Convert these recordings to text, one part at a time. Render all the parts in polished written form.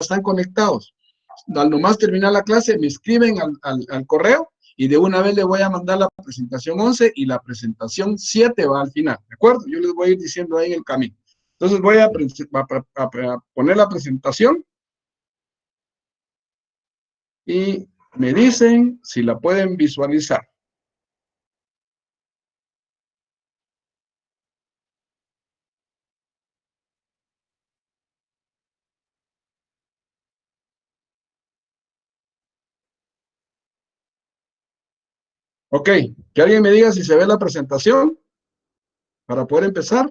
están conectados. Al nomás terminar la clase, me escriben al correo y de una vez le voy a mandar la presentación 11 y la presentación 7 va al final, ¿de acuerdo? Yo les voy a ir diciendo ahí en el camino. Entonces voy a poner la presentación y me dicen si la pueden visualizar. Ok, que alguien me diga si se ve la presentación para poder empezar.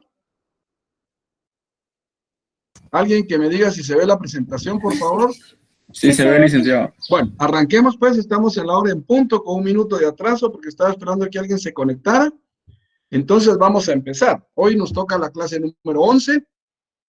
Alguien que me diga si se ve la presentación, por favor. Sí, se ve, licenciado. Bueno, arranquemos pues, estamos en la hora en punto, con 1 minuto de atraso, porque estaba esperando que alguien se conectara. Entonces vamos a empezar. Hoy nos toca la clase número 11,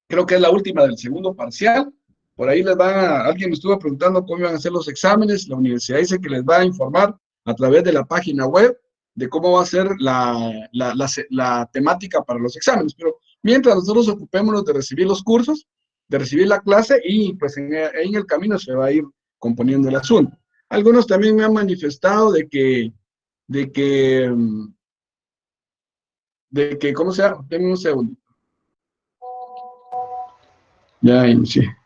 creo que es la última del segundo parcial. Por ahí alguien me estuvo preguntando cómo iban a ser los exámenes. La universidad dice que les va a informar a través de la página web de cómo va a ser la temática para los exámenes. Pero mientras nosotros ocupémonos de recibir los cursos, de recibir la clase y pues en el camino se va a ir componiendo el asunto. Algunos también me han manifestado de que ¿cómo se llama? Denme un segundo. Ya inicié.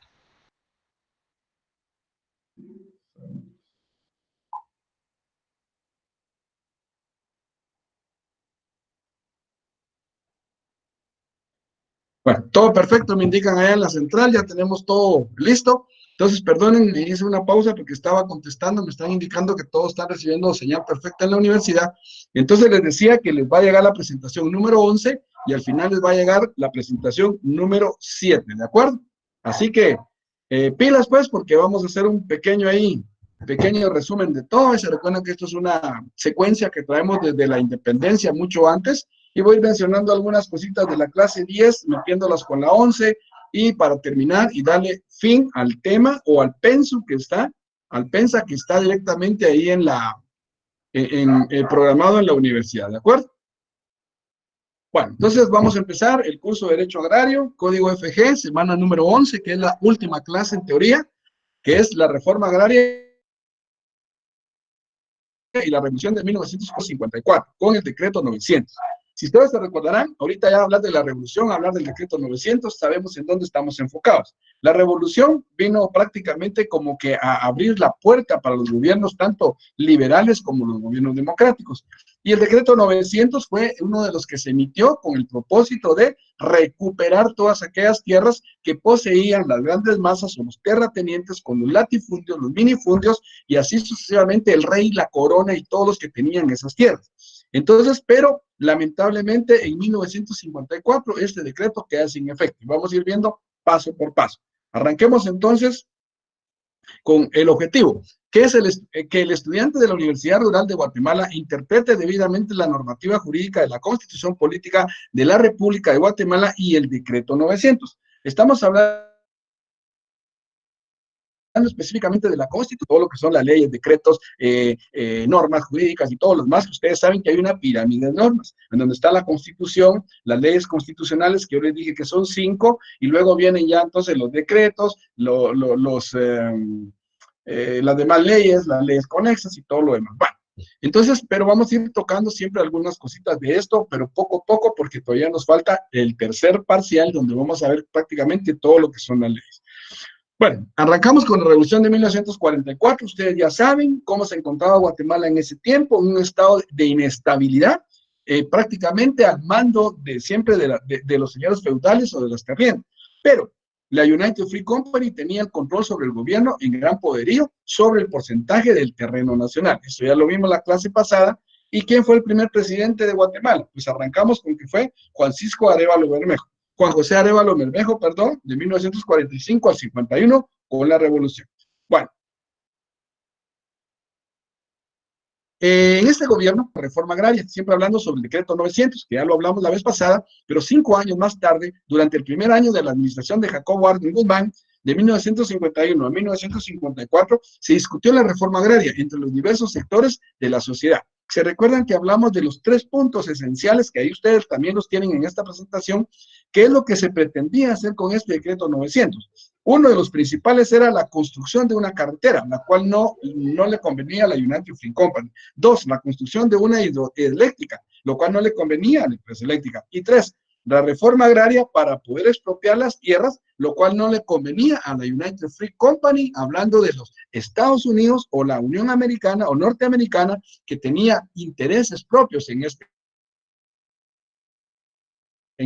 Bueno, todo perfecto, me indican allá en la central, ya tenemos todo listo. Entonces, perdonen, me hice una pausa porque estaba contestando, me están indicando que todos están recibiendo señal perfecta en la universidad. Entonces les decía que les va a llegar la presentación número 11 y al final les va a llegar la presentación número 7, ¿de acuerdo? Así que pilas pues, porque vamos a hacer un pequeño resumen de todo. Y se recuerdan que esto es una secuencia que traemos desde la independencia mucho antes. Y voy mencionando algunas cositas de la clase 10, metiéndolas con la 11, y para terminar y darle fin al tema o al pensa que está directamente ahí programado en la universidad, ¿de acuerdo? Bueno, entonces vamos a empezar el curso de Derecho Agrario, Código FG, semana número 11, que es la última clase en teoría, que es la reforma agraria y la revolución de 1954, con el decreto 900. Si ustedes se recordarán, ahorita ya hablar de la revolución, hablar del decreto 900, sabemos en dónde estamos enfocados. La revolución vino prácticamente como que a abrir la puerta para los gobiernos, tanto liberales como los gobiernos democráticos. Y el decreto 900 fue uno de los que se emitió con el propósito de recuperar todas aquellas tierras que poseían las grandes masas o los terratenientes con los latifundios, los minifundios y así sucesivamente el rey, la corona y todos los que tenían esas tierras. Entonces, pero lamentablemente en 1954 este decreto queda sin efecto. Vamos a ir viendo paso por paso. Arranquemos entonces con el objetivo, que es que el estudiante de la Universidad Rural de Guatemala interprete debidamente la normativa jurídica de la Constitución Política de la República de Guatemala y el decreto 900. Estamos hablando específicamente de la Constitución, todo lo que son las leyes, decretos, normas jurídicas y todos los más. Ustedes saben que hay una pirámide de normas, en donde está la Constitución, las leyes constitucionales, que yo les dije que son 5, y luego vienen ya entonces los decretos, las demás leyes, las leyes conexas y todo lo demás. Bueno, entonces, pero vamos a ir tocando siempre algunas cositas de esto, pero poco a poco, porque todavía nos falta el tercer parcial, donde vamos a ver prácticamente todo lo que son las leyes. Bueno, arrancamos con la Revolución de 1944. Ustedes ya saben cómo se encontraba Guatemala en ese tiempo, en un estado de inestabilidad, prácticamente al mando de siempre de los señores feudales o de las terrenas. Pero la United Free Company tenía el control sobre el gobierno en gran poderío sobre el porcentaje del terreno nacional. Eso ya lo vimos en la clase pasada. ¿Y quién fue el primer presidente de Guatemala? Pues arrancamos con que fue Juan José Arévalo Bermejo, perdón, de 1945 al 51 con la revolución. Bueno, en este gobierno, reforma agraria, siempre hablando sobre el decreto 900, que ya lo hablamos la vez pasada, pero 5 años más tarde, durante el primer año de la administración de Jacobo Arden Guzmán, de 1951 a 1954, se discutió la reforma agraria entre los diversos sectores de la sociedad. Se recuerdan que hablamos de los 3 puntos esenciales, que ahí ustedes también los tienen en esta presentación, que es lo que se pretendía hacer con este decreto 900. Uno de los principales era la construcción de una carretera, la cual no le convenía a la United Fruit Company. 2, la construcción de una hidroeléctrica, lo cual no le convenía a la empresa eléctrica. Y 3, la reforma agraria para poder expropiar las tierras, lo cual no le convenía a la United Fruit Company, hablando de los Estados Unidos o la Unión Americana o norteamericana, que tenía intereses propios en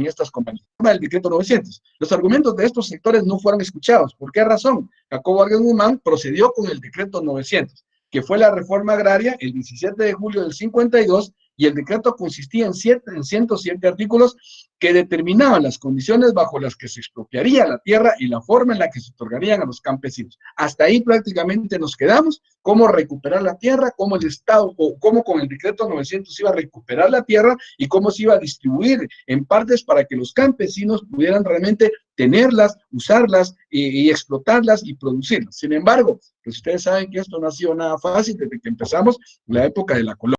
estas compañías. El decreto 900. Los argumentos de estos sectores no fueron escuchados. ¿Por qué razón? Jacobo Arbenz Guzmán procedió con el decreto 900, que fue la reforma agraria el 17 de julio del 52, y el decreto consistía en 107 artículos que determinaban las condiciones bajo las que se expropiaría la tierra y la forma en la que se otorgarían a los campesinos. Hasta ahí prácticamente nos quedamos, cómo recuperar la tierra, cómo el Estado, o cómo con el decreto 900 se iba a recuperar la tierra y cómo se iba a distribuir en partes para que los campesinos pudieran realmente tenerlas, usarlas y explotarlas y producirlas. Sin embargo, pues ustedes saben que esto no ha sido nada fácil desde que empezamos la época de la colonia.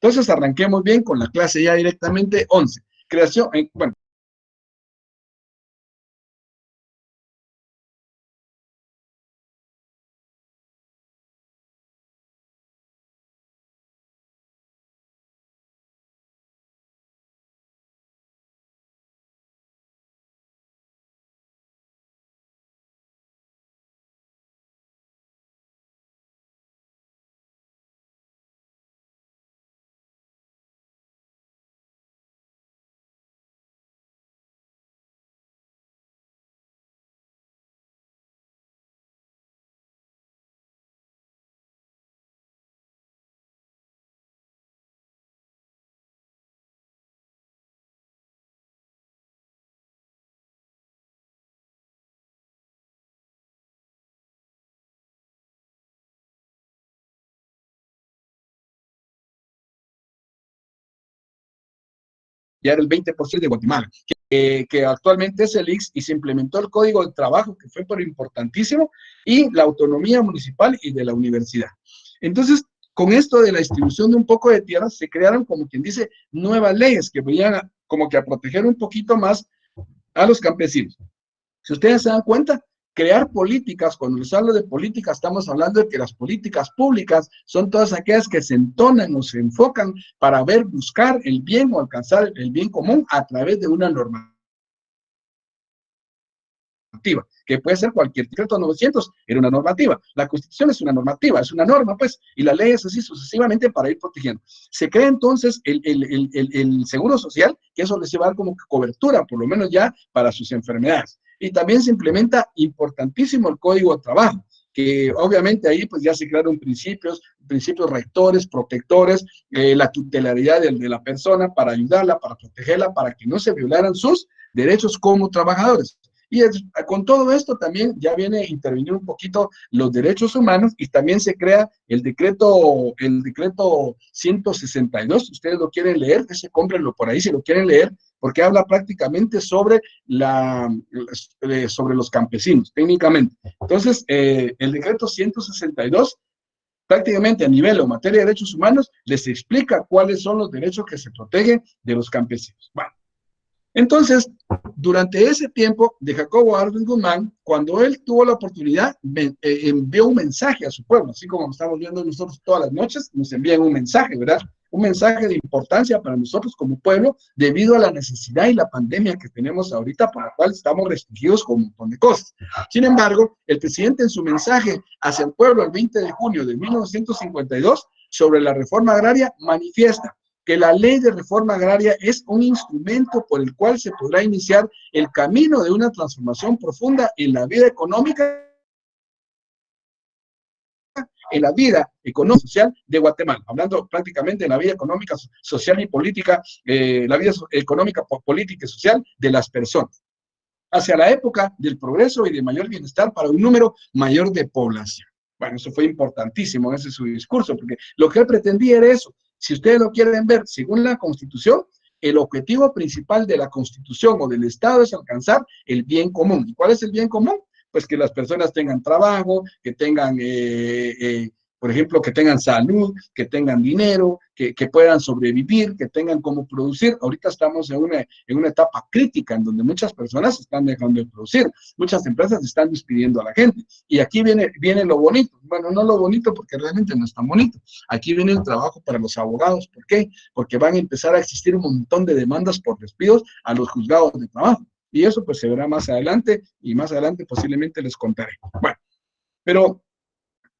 Entonces arranquemos bien con la clase ya directamente 11. Creación, bueno. Ya era el 20% de Guatemala, que actualmente es el IX, y se implementó el Código de Trabajo, que fue importantísimo, y la autonomía municipal y de la universidad. Entonces, con esto de la distribución de un poco de tierras, se crearon, como quien dice, nuevas leyes que venían como que a proteger un poquito más a los campesinos. Si ustedes se dan cuenta, crear políticas, cuando les hablo de políticas, estamos hablando de que las políticas públicas son todas aquellas que se entonan o se enfocan para buscar el bien o alcanzar el bien común a través de una normativa, que puede ser cualquier decreto 900, era una normativa. La Constitución es una normativa, es una norma, pues, y la ley es así sucesivamente para ir protegiendo. Se crea entonces el Seguro Social, que eso les va a dar como cobertura, por lo menos ya, para sus enfermedades. Y también se implementa importantísimo el Código de Trabajo, que obviamente ahí pues ya se crearon principios rectores, protectores, la tutelaridad de la persona para ayudarla, para protegerla, para que no se violaran sus derechos como trabajadores. Y con todo esto también ya viene a intervenir un poquito los derechos humanos, y también se crea el decreto 162, ustedes lo quieren leer, ese cómprenlo por ahí si lo quieren leer, porque habla prácticamente sobre los campesinos, técnicamente. Entonces, el decreto 162, prácticamente a nivel o materia de derechos humanos, les explica cuáles son los derechos que se protegen de los campesinos. Bueno, entonces, durante ese tiempo de Jacobo Arbenz Guzmán, cuando él tuvo la oportunidad, envió un mensaje a su pueblo, así como estamos viendo nosotros todas las noches, nos envían un mensaje, ¿verdad? Un mensaje de importancia para nosotros como pueblo, debido a la necesidad y la pandemia que tenemos ahorita, por la cual estamos restringidos con un montón de cosas. Sin embargo, el presidente en su mensaje hacia el pueblo el 20 de junio de 1952, sobre la reforma agraria, manifiesta que la ley de reforma agraria es un instrumento por el cual se podrá iniciar el camino de una transformación profunda en la vida económica, social de Guatemala, hablando prácticamente de la vida económica, social y política, la vida económica, política y social de las personas, hacia la época del progreso y de mayor bienestar para un número mayor de población. Bueno, eso fue importantísimo, ese es su discurso, porque lo que él pretendía era eso. Si ustedes lo quieren ver, según la Constitución, el objetivo principal de la Constitución o del Estado es alcanzar el bien común. ¿Y cuál es el bien común? Pues que las personas tengan trabajo, que tengan, por ejemplo, que tengan salud, que tengan dinero, que puedan sobrevivir, que tengan cómo producir. Ahorita estamos en una etapa crítica en donde muchas personas están dejando de producir, muchas empresas están despidiendo a la gente. Y aquí viene lo bonito. Bueno, no lo bonito porque realmente no es tan bonito. Aquí viene el trabajo para los abogados. ¿Por qué? Porque van a empezar a existir un montón de demandas por despidos a los juzgados de trabajo. Y eso pues se verá más adelante y más adelante posiblemente les contaré. Bueno, pero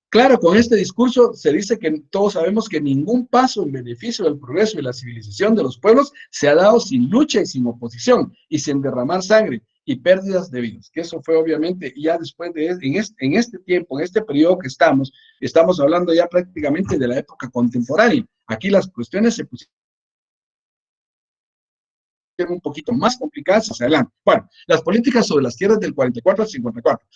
claro, con este discurso se dice que todos sabemos que ningún paso en beneficio del progreso y la civilización de los pueblos se ha dado sin lucha y sin oposición y sin derramar sangre y pérdidas de vidas. Que eso fue obviamente ya después de, en este tiempo, en este periodo que estamos hablando ya prácticamente de la época contemporánea. Aquí las cuestiones se pusieron un poquito más complicadas hacia adelante. Bueno, las políticas sobre las tierras del 44 al 54.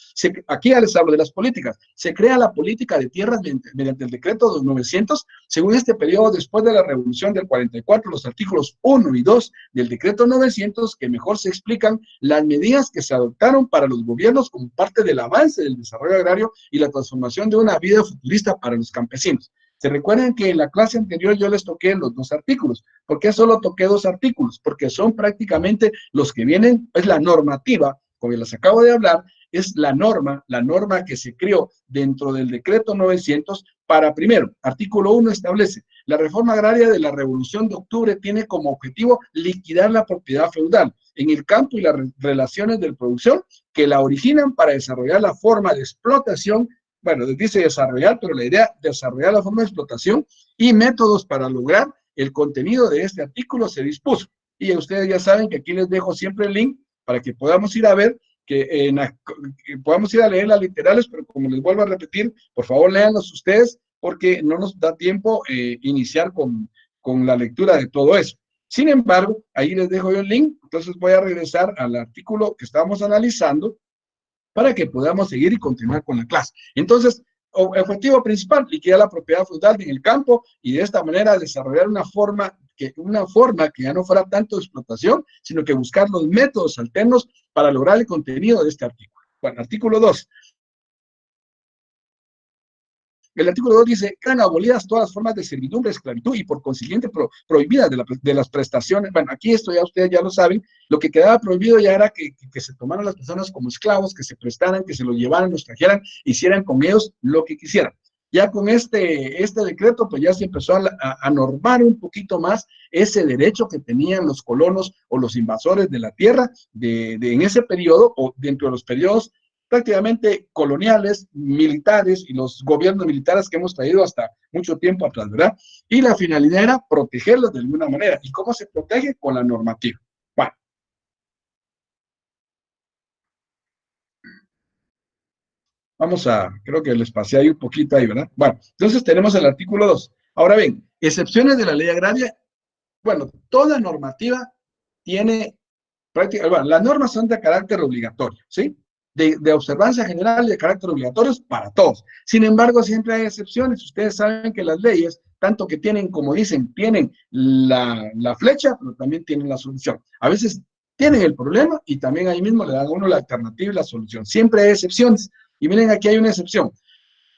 Aquí ya les hablo de las políticas. Se crea la política de tierras mediante el decreto 900. Según este periodo, después de la revolución del 44, los artículos 1 y 2 del decreto 900, que mejor se explican las medidas que se adoptaron para los gobiernos como parte del avance del desarrollo agrario y la transformación de una vida futurista para los campesinos. Se recuerden que en la clase anterior yo les toqué los 2 artículos. ¿Por qué solo toqué 2 artículos? Porque son prácticamente los que vienen, es la normativa, como les acabo de hablar, es la norma que se creó dentro del decreto 900 para, primero, artículo 1 establece, la reforma agraria de la Revolución de Octubre tiene como objetivo liquidar la propiedad feudal en el campo y las relaciones de producción que la originan para desarrollar la forma de explotación. Bueno, dice desarrollar, pero la idea de desarrollar la forma de explotación y métodos para lograr el contenido de este artículo se dispuso. Y ustedes ya saben que aquí les dejo siempre el link para que podamos ir a ver, que podamos ir a leer las literales, pero como les vuelvo a repetir, por favor léanlos ustedes, porque no nos da tiempo iniciar con la lectura de todo eso. Sin embargo, ahí les dejo yo el link, entonces voy a regresar al artículo que estábamos analizando, para que podamos seguir y continuar con la clase. Entonces, objetivo principal, liquidar la propiedad feudal en el campo y de esta manera desarrollar una forma que ya no fuera tanto de explotación, sino que buscar los métodos alternos para lograr el contenido de este artículo. Bueno, artículo 2. El artículo 2 dice, quedan abolidas todas las formas de servidumbre, esclavitud y por consiguiente prohibidas de las prestaciones. Bueno, aquí esto ya ustedes ya lo saben, lo que quedaba prohibido ya era que se tomaran las personas como esclavos, que se prestaran, que se los llevaran, los trajeran, hicieran con ellos lo que quisieran. Ya con este decreto, pues ya se empezó a normar un poquito más ese derecho que tenían los colonos o los invasores de la tierra en ese periodo o dentro de los periodos prácticamente coloniales, militares y los gobiernos militares que hemos traído hasta mucho tiempo atrás, ¿verdad? Y la finalidad era protegerlos de alguna manera. ¿Y cómo se protege? Con la normativa. Bueno. Creo que les pasé ahí un poquito ahí, ¿verdad? Bueno, entonces tenemos el artículo 2. Ahora bien, excepciones de la ley agraria. Bueno, toda normativa tiene prácticamente, bueno, las normas son de carácter obligatorio, ¿sí? De observancia general y de carácter obligatorio para todos. Sin embargo, siempre hay excepciones. Ustedes saben que las leyes, tanto que tienen, como dicen, tienen la flecha, pero también tienen la solución. A veces tienen el problema y también ahí mismo le dan a uno la alternativa y la solución. Siempre hay excepciones. Y miren, aquí hay una excepción.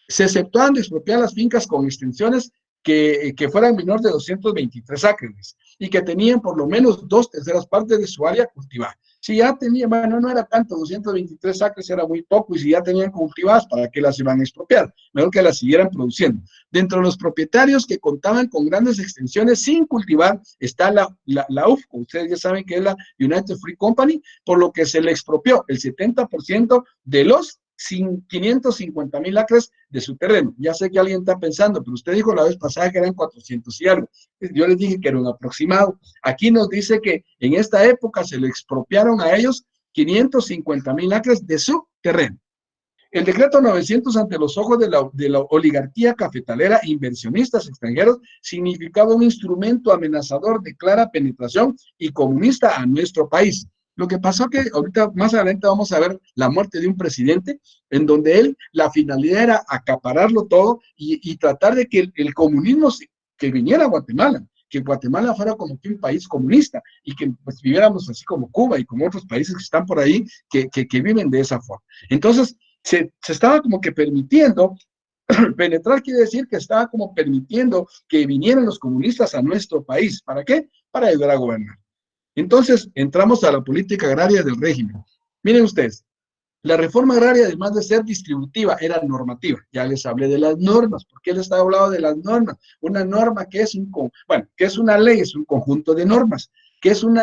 Se exceptúan de expropiar las fincas con extensiones que fueran menor de 223 acres y que tenían por lo menos 2/3 partes de su área cultivada. Si ya tenían, bueno, no era tanto, 223 acres era muy poco, y si ya tenían cultivadas, ¿para qué las iban a expropiar? Mejor que las siguieran produciendo. Dentro de los propietarios que contaban con grandes extensiones sin cultivar, está la UFCO, ustedes ya saben que es la United Fruit Company, por lo que se le expropió el 70% de los 550,000 acres de su terreno. Ya sé que alguien está pensando, pero usted dijo la vez pasada que eran 400 y algo. Yo les dije que era un aproximado. Aquí nos dice que en esta época se le expropiaron a ellos 550,000 acres de su terreno. El decreto 900 ante los ojos de la oligarquía cafetalera e inversionistas extranjeros significaba un instrumento amenazador de clara penetración y comunista a nuestro país. Lo que pasó que ahorita más adelante vamos a ver la muerte de un presidente en donde él, la finalidad era acapararlo todo y tratar de que el comunismo que viniera a Guatemala, que Guatemala fuera como que un país comunista y que pues, viviéramos así como Cuba y como otros países que están por ahí que viven de esa forma. Entonces, se estaba como que permitiendo penetrar, quiere decir que estaba como permitiendo que vinieran los comunistas a nuestro país. ¿Para qué? Para ayudar a gobernar. Entonces, entramos a la política agraria del régimen. Miren ustedes, la reforma agraria, además de ser distributiva, era normativa. Ya les hablé de las normas. ¿Por qué les he hablado de las normas? Una norma que es que es una ley, es un conjunto de normas, que es un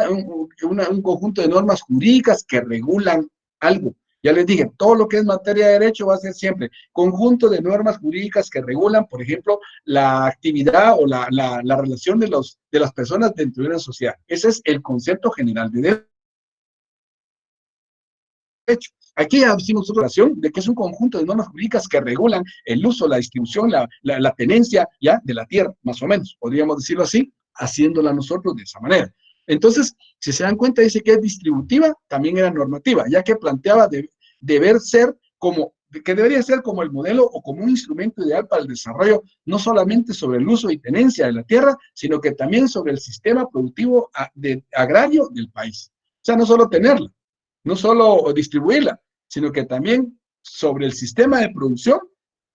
conjunto de normas jurídicas que regulan algo. Ya les dije, todo lo que es materia de derecho va a ser siempre conjunto de normas jurídicas que regulan, por ejemplo, la actividad o la relación de las personas dentro de una sociedad. Ese es el concepto general de derecho. Aquí ya hicimos una relación de que es un conjunto de normas jurídicas que regulan el uso, la distribución, la tenencia ya de la tierra, más o menos, podríamos decirlo así, haciéndola nosotros de esa manera. Entonces, si se dan cuenta, dice que es distributiva, también era normativa, ya que planteaba deber ser como, que debería ser como el modelo o como un instrumento ideal para el desarrollo, no solamente sobre el uso y tenencia de la tierra, sino que también sobre el sistema productivo agrario del país. O sea, no solo tenerla, no solo distribuirla, sino que también sobre el sistema de producción,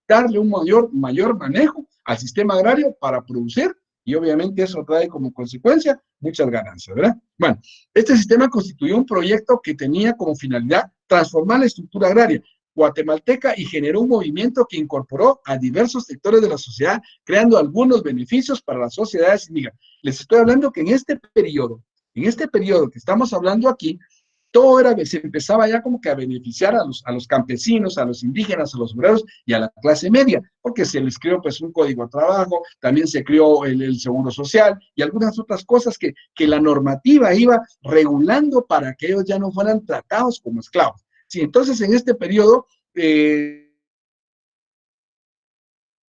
darle un mayor manejo al sistema agrario para producir, y obviamente eso trae como consecuencia muchas ganancias, ¿verdad? Bueno, este sistema constituyó un proyecto que tenía como finalidad transformar la estructura agraria guatemalteca y generó un movimiento que incorporó a diversos sectores de la sociedad, creando algunos beneficios para las sociedades indígenas. Les estoy hablando que en este periodo que estamos hablando aquí, todo se empezaba ya como que a beneficiar a los campesinos, a los indígenas, a los obreros y a la clase media, porque se les creó pues un código de trabajo, también se creó el seguro social y algunas otras cosas que la normativa iba regulando para que ellos ya no fueran tratados como esclavos. Sí, entonces en este periodo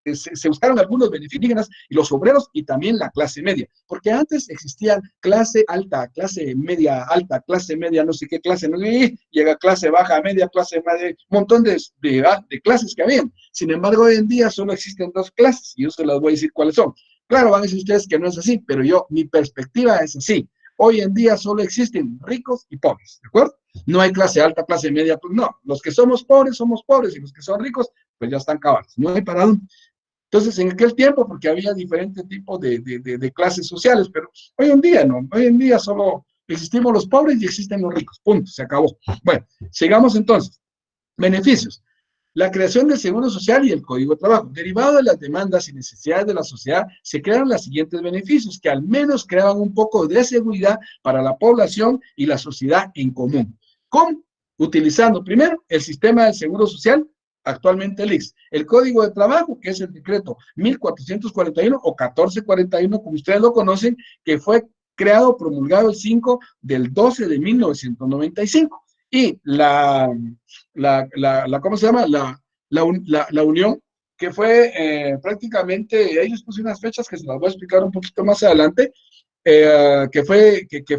se buscaron algunos beneficios indígenas y los obreros y también la clase media, porque antes existían clase alta, clase media alta, clase media no sé qué clase, no sé, llega clase baja, media, clase media, un montón de clases que habían. Sin embargo, hoy en día solo existen dos clases y yo se las voy a decir cuáles son. Claro, van a decir ustedes que no es así, pero mi perspectiva es así. Hoy en día solo existen ricos y pobres, ¿de acuerdo? No hay clase alta, clase media, pues no. Los que somos pobres y los que son ricos, pues ya están cabados. No hay para dónde. Entonces, en aquel tiempo, porque había diferentes tipos de clases sociales, pero hoy en día no, hoy en día solo existimos los pobres y existen los ricos, punto, se acabó. Bueno, sigamos entonces. Beneficios. La creación del Seguro Social y el Código de Trabajo. Derivado de las demandas y necesidades de la sociedad, se crearon los siguientes beneficios, que al menos creaban un poco de seguridad para la población y la sociedad en común. ¿Cómo? Utilizando primero el sistema del Seguro Social, actualmente el IX, el Código de Trabajo, que es el decreto 1441 o 1441, como ustedes lo conocen, que fue creado, promulgado el 5 del 12 de 1995. Y ¿cómo se llama? La unión, que fue prácticamente, ahí les puse unas fechas que se las voy a explicar un poquito más adelante, que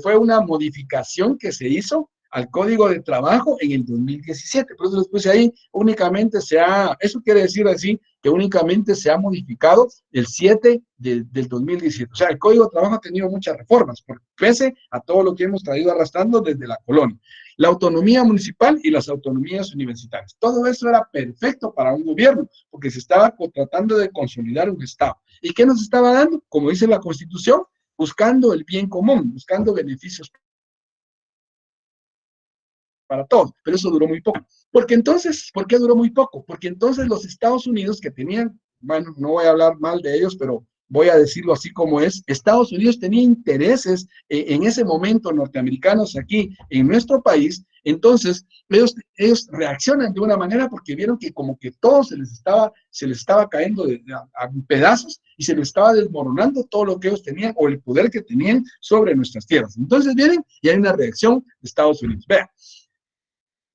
fue una modificación que se hizo al Código de Trabajo en el 2017. Por eso les puse ahí, eso quiere decir así, que únicamente se ha modificado el 7 del 2017. O sea, el Código de Trabajo ha tenido muchas reformas, pese a todo lo que hemos traído arrastrando desde la colonia. La autonomía municipal y las autonomías universitarias. Todo eso era perfecto para un gobierno, porque se estaba tratando de consolidar un Estado. ¿Y qué nos estaba dando? Como dice la Constitución, buscando el bien común, buscando beneficios para todos, pero eso duró muy poco. ¿Por qué duró muy poco? Porque entonces los Estados Unidos que tenían, bueno, no voy a hablar mal de ellos, pero voy a decirlo así como es, Estados Unidos tenía intereses en ese momento norteamericanos aquí en nuestro país, entonces ellos reaccionan de una manera porque vieron que como que todo se les estaba cayendo a pedazos y se les estaba desmoronando todo lo que ellos tenían o el poder que tenían sobre nuestras tierras. Entonces vienen y hay una reacción de Estados Unidos. Vean.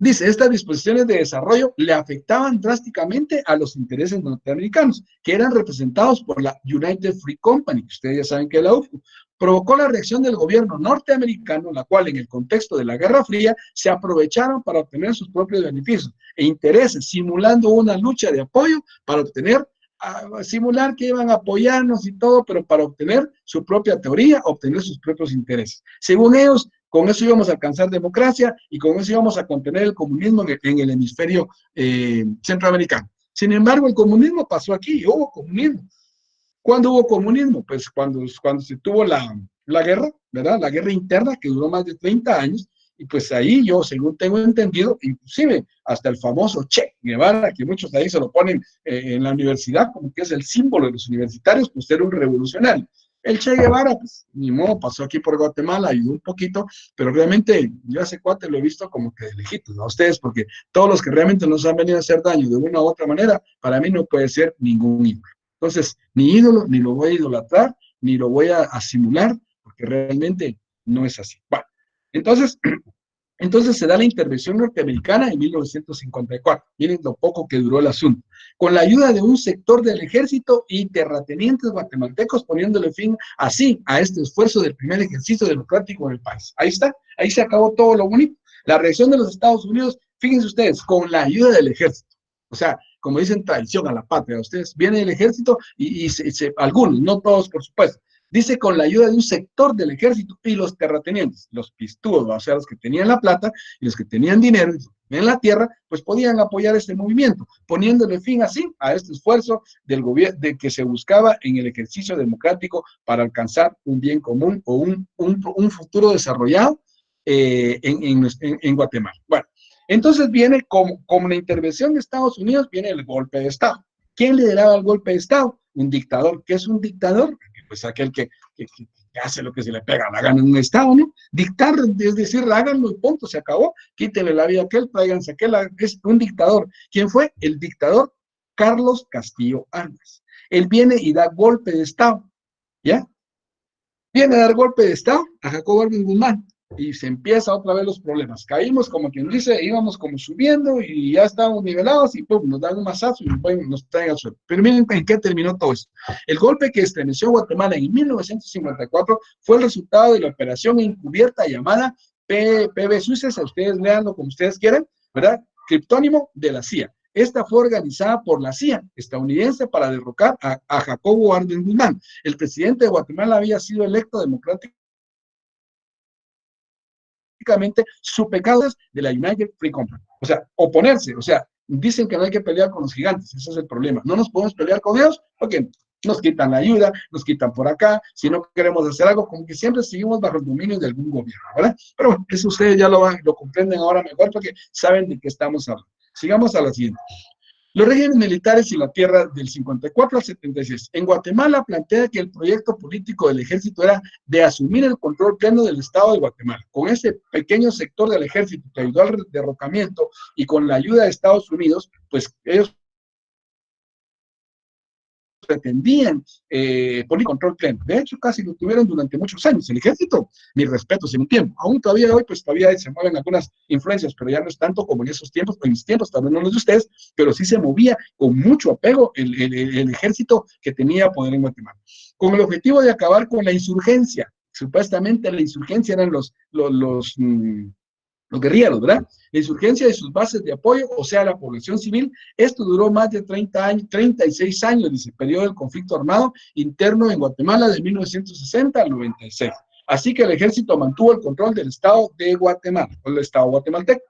Dice, estas disposiciones de desarrollo le afectaban drásticamente a los intereses norteamericanos, que eran representados por la United Free Company, que ustedes ya saben que es la UFO, provocó la reacción del gobierno norteamericano, la cual en el contexto de la Guerra Fría se aprovecharon para obtener sus propios beneficios e intereses, simulando una lucha de apoyo para obtener, simular que iban a apoyarnos y todo, pero para obtener su propia teoría, obtener sus propios intereses. Según ellos, con eso íbamos a alcanzar democracia y con eso íbamos a contener el comunismo en el hemisferio centroamericano. Sin embargo, el comunismo pasó aquí, hubo comunismo. ¿Cuándo hubo comunismo? Pues cuando se tuvo la guerra, ¿verdad? La guerra interna que duró más de 30 años, y pues ahí yo, según tengo entendido, inclusive hasta el famoso Che Guevara, que muchos ahí se lo ponen en la universidad como que es el símbolo de los universitarios, pues era un revolucionario. El Che Guevara, pues ni modo, pasó aquí por Guatemala, ayudó un poquito, pero realmente yo a ese cuate lo he visto como que de lejitos, ¿no? A ustedes, porque todos los que realmente nos han venido a hacer daño de una u otra manera, para mí no puede ser ningún ídolo. Entonces, ni ídolo, ni lo voy a idolatrar, ni lo voy a simular, porque realmente no es así. Bueno, entonces se da la intervención norteamericana en 1954. Miren lo poco que duró el asunto. Con la ayuda de un sector del ejército y terratenientes guatemaltecos, poniéndole fin así a este esfuerzo del primer ejercicio democrático en el país. Ahí está, ahí se acabó todo lo bonito. La reacción de los Estados Unidos, fíjense ustedes, con la ayuda del ejército. O sea, como dicen, traición a la patria. Ustedes viene el ejército y algunos, no todos, por supuesto. Dice con la ayuda de un sector del ejército y los terratenientes, los pistudos, o sea, los que tenían la plata y los que tenían dinero en la tierra, pues podían apoyar este movimiento, poniéndole fin así a este esfuerzo del gobierno de que se buscaba en el ejercicio democrático para alcanzar un bien común o un futuro desarrollado en Guatemala. Bueno, entonces viene como la intervención de Estados Unidos, viene el golpe de Estado. ¿Quién lideraba el golpe de Estado? Un dictador. ¿Qué es un dictador? Pues aquel que hace lo que se le pega la gana en un Estado, ¿no? Dictar, es decir, háganlo y punto, se acabó, quítenle la vida a aquel, tráiganse a aquel, es un dictador. ¿Quién fue? El dictador Carlos Castillo Armas. Él viene y da golpe de Estado, ¿ya? Viene a dar golpe de Estado a Jacobo Arbenz Guzmán y se empieza otra vez los problemas. Caímos, como quien dice, íbamos como subiendo y ya estábamos nivelados y pum, nos dan un mazazo y nos traen al suelo. Pero miren en qué terminó todo esto. El golpe que estremeció Guatemala en 1954 fue el resultado de la operación encubierta llamada PB Suices, a ustedes leanlo como ustedes quieran, ¿verdad? Criptónimo de la CIA. Esta fue organizada por la CIA estadounidense para derrocar a Jacobo Arbenz Guzmán. El presidente de Guatemala había sido electo democráticamente su pecado es de la United Free Company. O sea, oponerse, o sea, dicen que no hay que pelear con los gigantes, ese es el problema. No nos podemos pelear con Dios porque nos quitan la ayuda, nos quitan por acá, si no queremos hacer algo, como que siempre seguimos bajo el dominio de algún gobierno, ¿verdad? Pero bueno, eso ustedes ya lo comprenden ahora mejor porque saben de qué estamos hablando. Sigamos a la siguiente. Los regímenes militares y la tierra del 54 al 76. En Guatemala plantea que el proyecto político del ejército era de asumir el control pleno del Estado de Guatemala. Con ese pequeño sector del ejército que ayudó al derrocamiento y con la ayuda de Estados Unidos, pues ellos pretendían poner control pleno. De hecho, casi lo tuvieron durante muchos años. El ejército, mis respetos en un tiempo. Aún todavía hoy, pues todavía se mueven algunas influencias, pero ya no es tanto como en esos tiempos, o en mis tiempos, también no los de ustedes, pero sí se movía con mucho apego el ejército que tenía poder en Guatemala. Con el objetivo de acabar con la insurgencia. Supuestamente la insurgencia eran los guerrilleros, ¿verdad? La insurgencia de sus bases de apoyo, o sea, la población civil. Esto duró más de 30 años, 36 años, dice, periodo del conflicto armado interno en Guatemala de 1960 al 96. Así que el ejército mantuvo el control del Estado de Guatemala, o el Estado guatemalteco.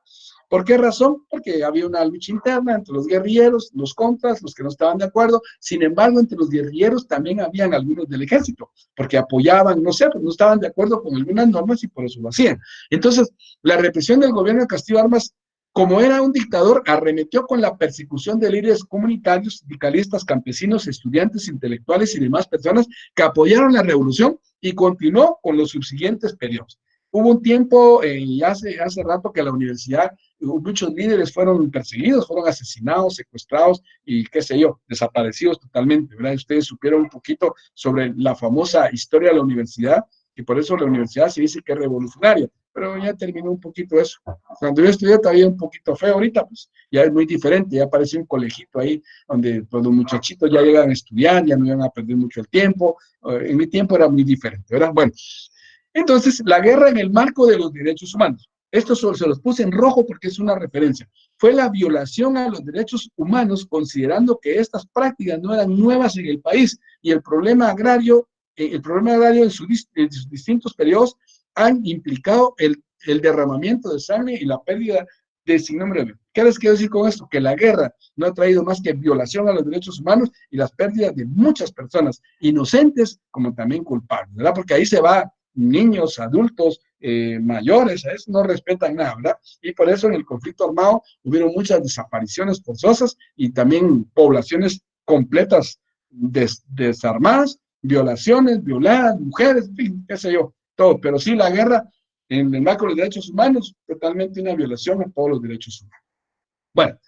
¿Por qué razón? Porque había una lucha interna entre los guerrilleros, los contras, los que no estaban de acuerdo. Sin embargo, entre los guerrilleros también habían algunos del ejército, porque apoyaban, no sé, pues no estaban de acuerdo con algunas normas y por eso lo hacían. Entonces, la represión del gobierno de Castillo Armas, como era un dictador, arremetió con la persecución de líderes comunitarios, sindicalistas, campesinos, estudiantes, intelectuales y demás personas que apoyaron la revolución y continuó con los subsiguientes periodos. Hubo un tiempo, hace rato, que la universidad, muchos líderes fueron perseguidos, fueron asesinados, secuestrados y qué sé yo, desaparecidos totalmente, ¿verdad? Ustedes supieron un poquito sobre la famosa historia de la universidad, y por eso la universidad se dice que es revolucionaria, pero ya terminó un poquito eso. Cuando yo estudié todavía un poquito feo, ahorita pues ya es muy diferente, ya aparece un colegito ahí donde pues, los muchachitos ya llegan a estudiar, ya no iban a perder mucho el tiempo. En mi tiempo era muy diferente, ¿verdad? Bueno, entonces la guerra en el marco de los derechos humanos. Esto se los puse en rojo porque es una referencia. Fue la violación a los derechos humanos, considerando que estas prácticas no eran nuevas en el país y el problema agrario en sus distintos periodos han implicado el derramamiento de sangre y la pérdida de sin número de vidas. ¿Qué les quiero decir con esto? Que la guerra no ha traído más que violación a los derechos humanos y las pérdidas de muchas personas, inocentes como también culpables, ¿verdad? Porque ahí se va niños, adultos, mayores, a eso no respetan nada, ¿verdad? Y por eso en el conflicto armado hubieron muchas desapariciones forzosas y también poblaciones completas desarmadas, violaciones, violadas, mujeres, en fin, qué sé yo, todo. Pero sí, la guerra en el marco de los derechos humanos, totalmente una violación a todos los derechos humanos. Bueno,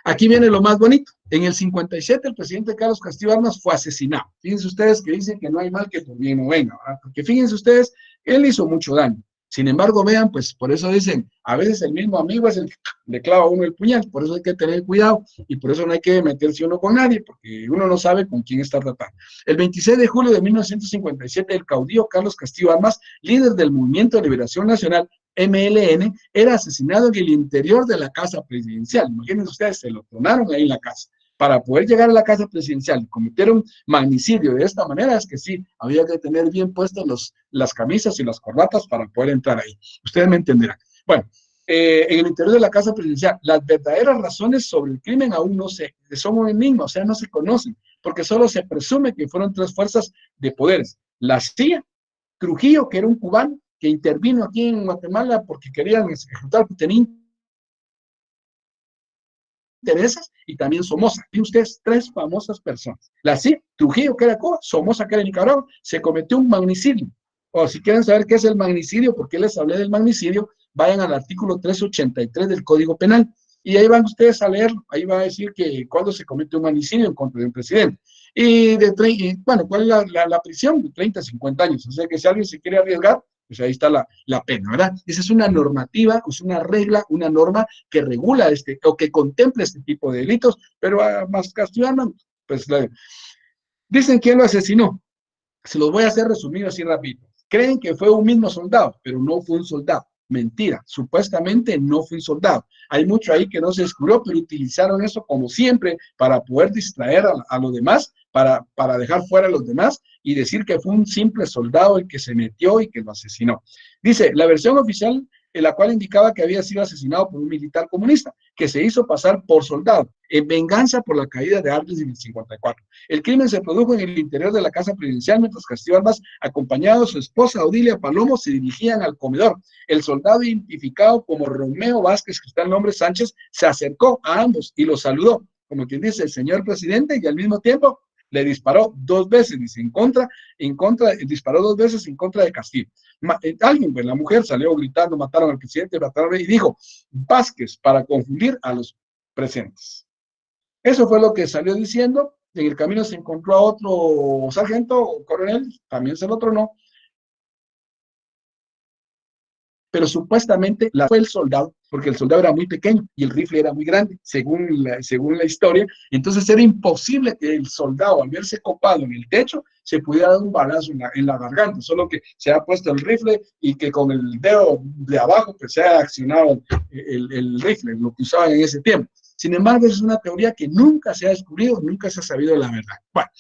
aquí viene lo más bonito. En el 57 el presidente Carlos Castillo Armas fue asesinado. Fíjense ustedes que dicen que no hay mal que por bien no venga, ¿verdad? Porque fíjense ustedes, él hizo mucho daño. Sin embargo, vean, pues por eso dicen, a veces el mismo amigo es el que le clava a uno el puñal, por eso hay que tener cuidado y por eso no hay que meterse uno con nadie, porque uno no sabe con quién está tratando. El 26 de julio de 1957, el caudillo Carlos Castillo Armas, líder del Movimiento de Liberación Nacional, MLN, era asesinado en el interior de la casa presidencial. Imagínense ustedes, se lo tronaron ahí en la casa. Para poder llegar a la casa presidencial y cometer un magnicidio de esta manera, es que sí, había que tener bien puestas las camisas y las corbatas para poder entrar ahí. Ustedes me entenderán. Bueno, en el interior de la casa presidencial, las verdaderas razones sobre el crimen aún no son un enigma, o sea, no se conocen, porque solo se presume que fueron tres fuerzas de poderes. La CIA, Trujillo, que era un cubano, que intervino aquí en Guatemala porque querían ejecutar, tenía intereses, y también Somoza. Y ustedes, tres famosas personas. La CIA, Trujillo, que era Cuba, Somoza, que era Nicaragua, se cometió un magnicidio. O si quieren saber qué es el magnicidio, porque les hablé del magnicidio, vayan al artículo 383 del Código Penal. Y ahí van ustedes a leerlo. Ahí va a decir que cuando se comete un magnicidio en contra de un presidente. Y bueno, ¿cuál es la prisión? De 30 a 50 años. O sea que si alguien se quiere arriesgar, pues ahí está la pena, ¿verdad? Esa es una normativa, es una regla, una norma que regula o que contempla este tipo de delitos, pero a más Castellano, pues dicen quién lo asesinó. Se los voy a hacer resumido así rápido. Creen que fue un mismo soldado, pero no fue un soldado. Mentira, supuestamente no fue un soldado. Hay mucho ahí que no se descubrió, pero utilizaron eso como siempre para poder distraer a los demás, para dejar fuera a los demás y decir que fue un simple soldado el que se metió y que lo asesinó. Dice, la versión oficial en la cual indicaba que había sido asesinado por un militar comunista, que se hizo pasar por soldado, en venganza por la caída de Arles en el 54. El crimen se produjo en el interior de la casa presidencial, mientras Castillo Armas, acompañado de su esposa Odilia Palomo, se dirigían al comedor. El soldado identificado como Romeo Vázquez, que está el nombre Sánchez, se acercó a ambos y los saludó, como quien dice, el señor presidente, y al mismo tiempo le disparó dos veces, dice, disparó dos veces en contra de Castillo. Alguien, pues la mujer salió gritando, mataron al presidente, y dijo, Vázquez, para confundir a los presentes. Eso fue lo que salió diciendo. En el camino se encontró a otro sargento o coronel, también se lo tronó, pero supuestamente fue el soldado, porque el soldado era muy pequeño y el rifle era muy grande, según la historia. Entonces era imposible que el soldado, al verse copado en el techo, se pudiera dar un balazo en la garganta, solo que se ha puesto el rifle y que con el dedo de abajo pues, se ha accionado el rifle, lo que usaban en ese tiempo. Sin embargo, es una teoría que nunca se ha descubierto, nunca se ha sabido la verdad. Bueno,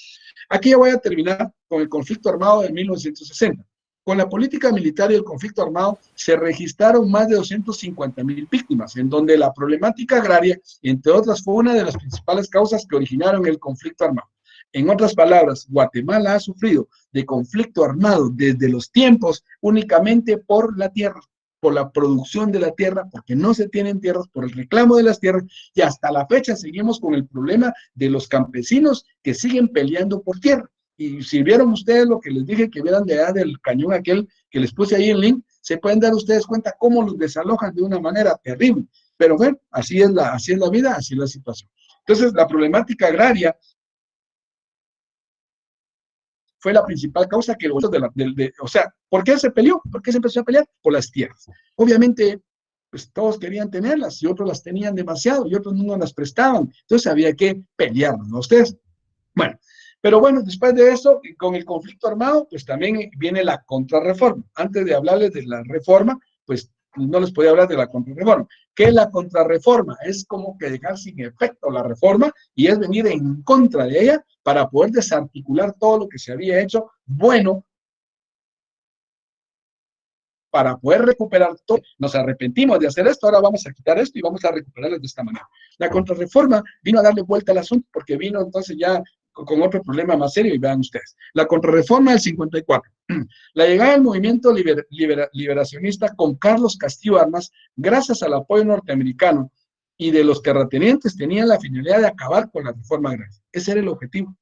aquí ya voy a terminar con el conflicto armado de 1960. Con la política militar y el conflicto armado se registraron más de 250,000 víctimas, en donde la problemática agraria, entre otras, fue una de las principales causas que originaron el conflicto armado. En otras palabras, Guatemala ha sufrido de conflicto armado desde los tiempos únicamente por la tierra, por la producción de la tierra, porque no se tienen tierras, por el reclamo de las tierras, y hasta la fecha seguimos con el problema de los campesinos que siguen peleando por tierra. Y si vieron ustedes lo que les dije que vieran de allá del cañón aquel que les puse ahí en link, se pueden dar ustedes cuenta cómo los desalojan de una manera terrible. Pero bueno, así es la vida, así es la situación. Entonces, la problemática agraria fue la principal causa que o sea, ¿por qué se peleó? ¿Por qué se empezó a pelear? Por las tierras. Obviamente, pues todos querían tenerlas y otros las tenían demasiado y otros no las prestaban. Entonces había que pelearnos, ¿no? Ustedes. Bueno, pero bueno, después de eso, con el conflicto armado, pues también viene la contrarreforma. Antes de hablarles de la reforma, pues no les podía hablar de la contrarreforma. ¿Qué es la contrarreforma? Es como que dejar sin efecto la reforma y es venir en contra de ella para poder desarticular todo lo que se había hecho bueno, para poder recuperar todo. Nos arrepentimos de hacer esto, ahora vamos a quitar esto y vamos a recuperarlo de esta manera. La contrarreforma vino a darle vuelta al asunto porque vino entonces ya con otro problema más serio y vean ustedes. La contrarreforma del 54. La llegada del movimiento liberacionista con Carlos Castillo Armas, gracias al apoyo norteamericano y de los terratenientes, tenían la finalidad de acabar con la reforma agraria. Ese era el objetivo.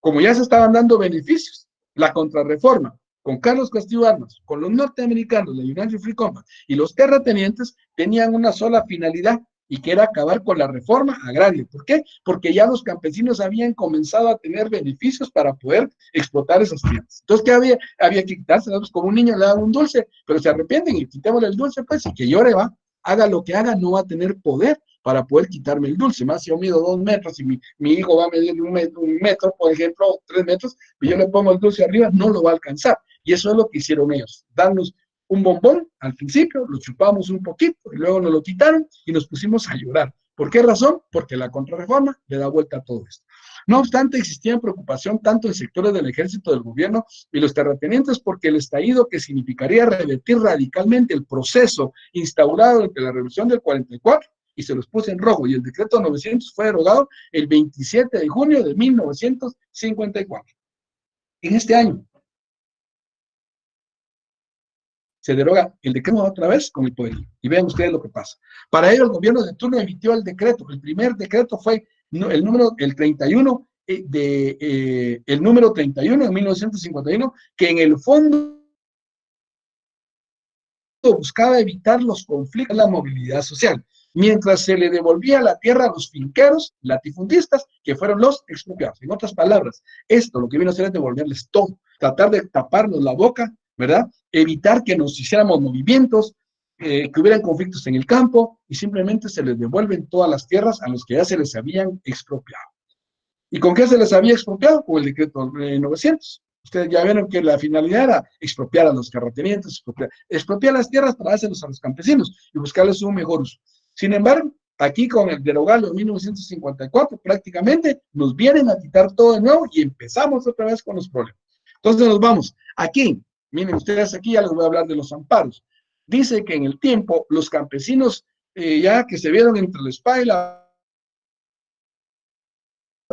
Como ya se estaban dando beneficios, la contrarreforma con Carlos Castillo Armas, con los norteamericanos, la United Free Company y los terratenientes tenían una sola finalidad y que era acabar con la reforma agraria. ¿Por qué? Porque ya los campesinos habían comenzado a tener beneficios para poder explotar esas tierras. Entonces, ¿qué había que quitarse? Pues como un niño le dan un dulce, pero se arrepienten y quitémosle el dulce, pues, y que llore, va. Haga lo que haga, no va a tener poder para poder quitarme el dulce. Más si yo mido 2 metros y mi hijo va a medir un metro, por ejemplo, 3 metros, y yo le pongo el dulce arriba, no lo va a alcanzar. Y eso es lo que hicieron ellos, darnos un bombón al principio, lo chupamos un poquito, y luego nos lo quitaron y nos pusimos a llorar. ¿Por qué razón? Porque la contrarreforma le da vuelta a todo esto. No obstante, existía preocupación tanto en sectores del ejército, del gobierno y los terratenientes porque el estallido, que significaría revertir radicalmente el proceso instaurado entre la revolución del 44, y se los puse en rojo, y el decreto 900 fue derogado el 27 de junio de 1954. En este año se deroga el decreto otra vez con el poder. Y vean ustedes lo que pasa. Para ello, el gobierno de turno emitió el decreto. El primer decreto fue el 31 el número 31 de 1951, que en el fondo buscaba evitar los conflictos, la movilidad social, mientras se le devolvía la tierra a los finqueros, latifundistas, que fueron los expropiados. En otras palabras, esto lo que vino a hacer es devolverles todo, tratar de taparnos la boca, ¿verdad? Evitar que nos hiciéramos movimientos, que hubieran conflictos en el campo, y simplemente se les devuelven todas las tierras a los que ya se les habían expropiado. ¿Y con qué se les había expropiado? Con el decreto 900. Ustedes ya vieron que la finalidad era expropiar a los terratenientes, expropiar las tierras para dárselos a los campesinos y buscarles un mejor uso. Sin embargo, aquí con el derogado de 1954, prácticamente nos vienen a quitar todo de nuevo y empezamos otra vez con los problemas. Entonces nos vamos. Aquí, miren ustedes, aquí ya les voy a hablar de los amparos. Dice que en el tiempo los campesinos ya que se vieron entre la espada y la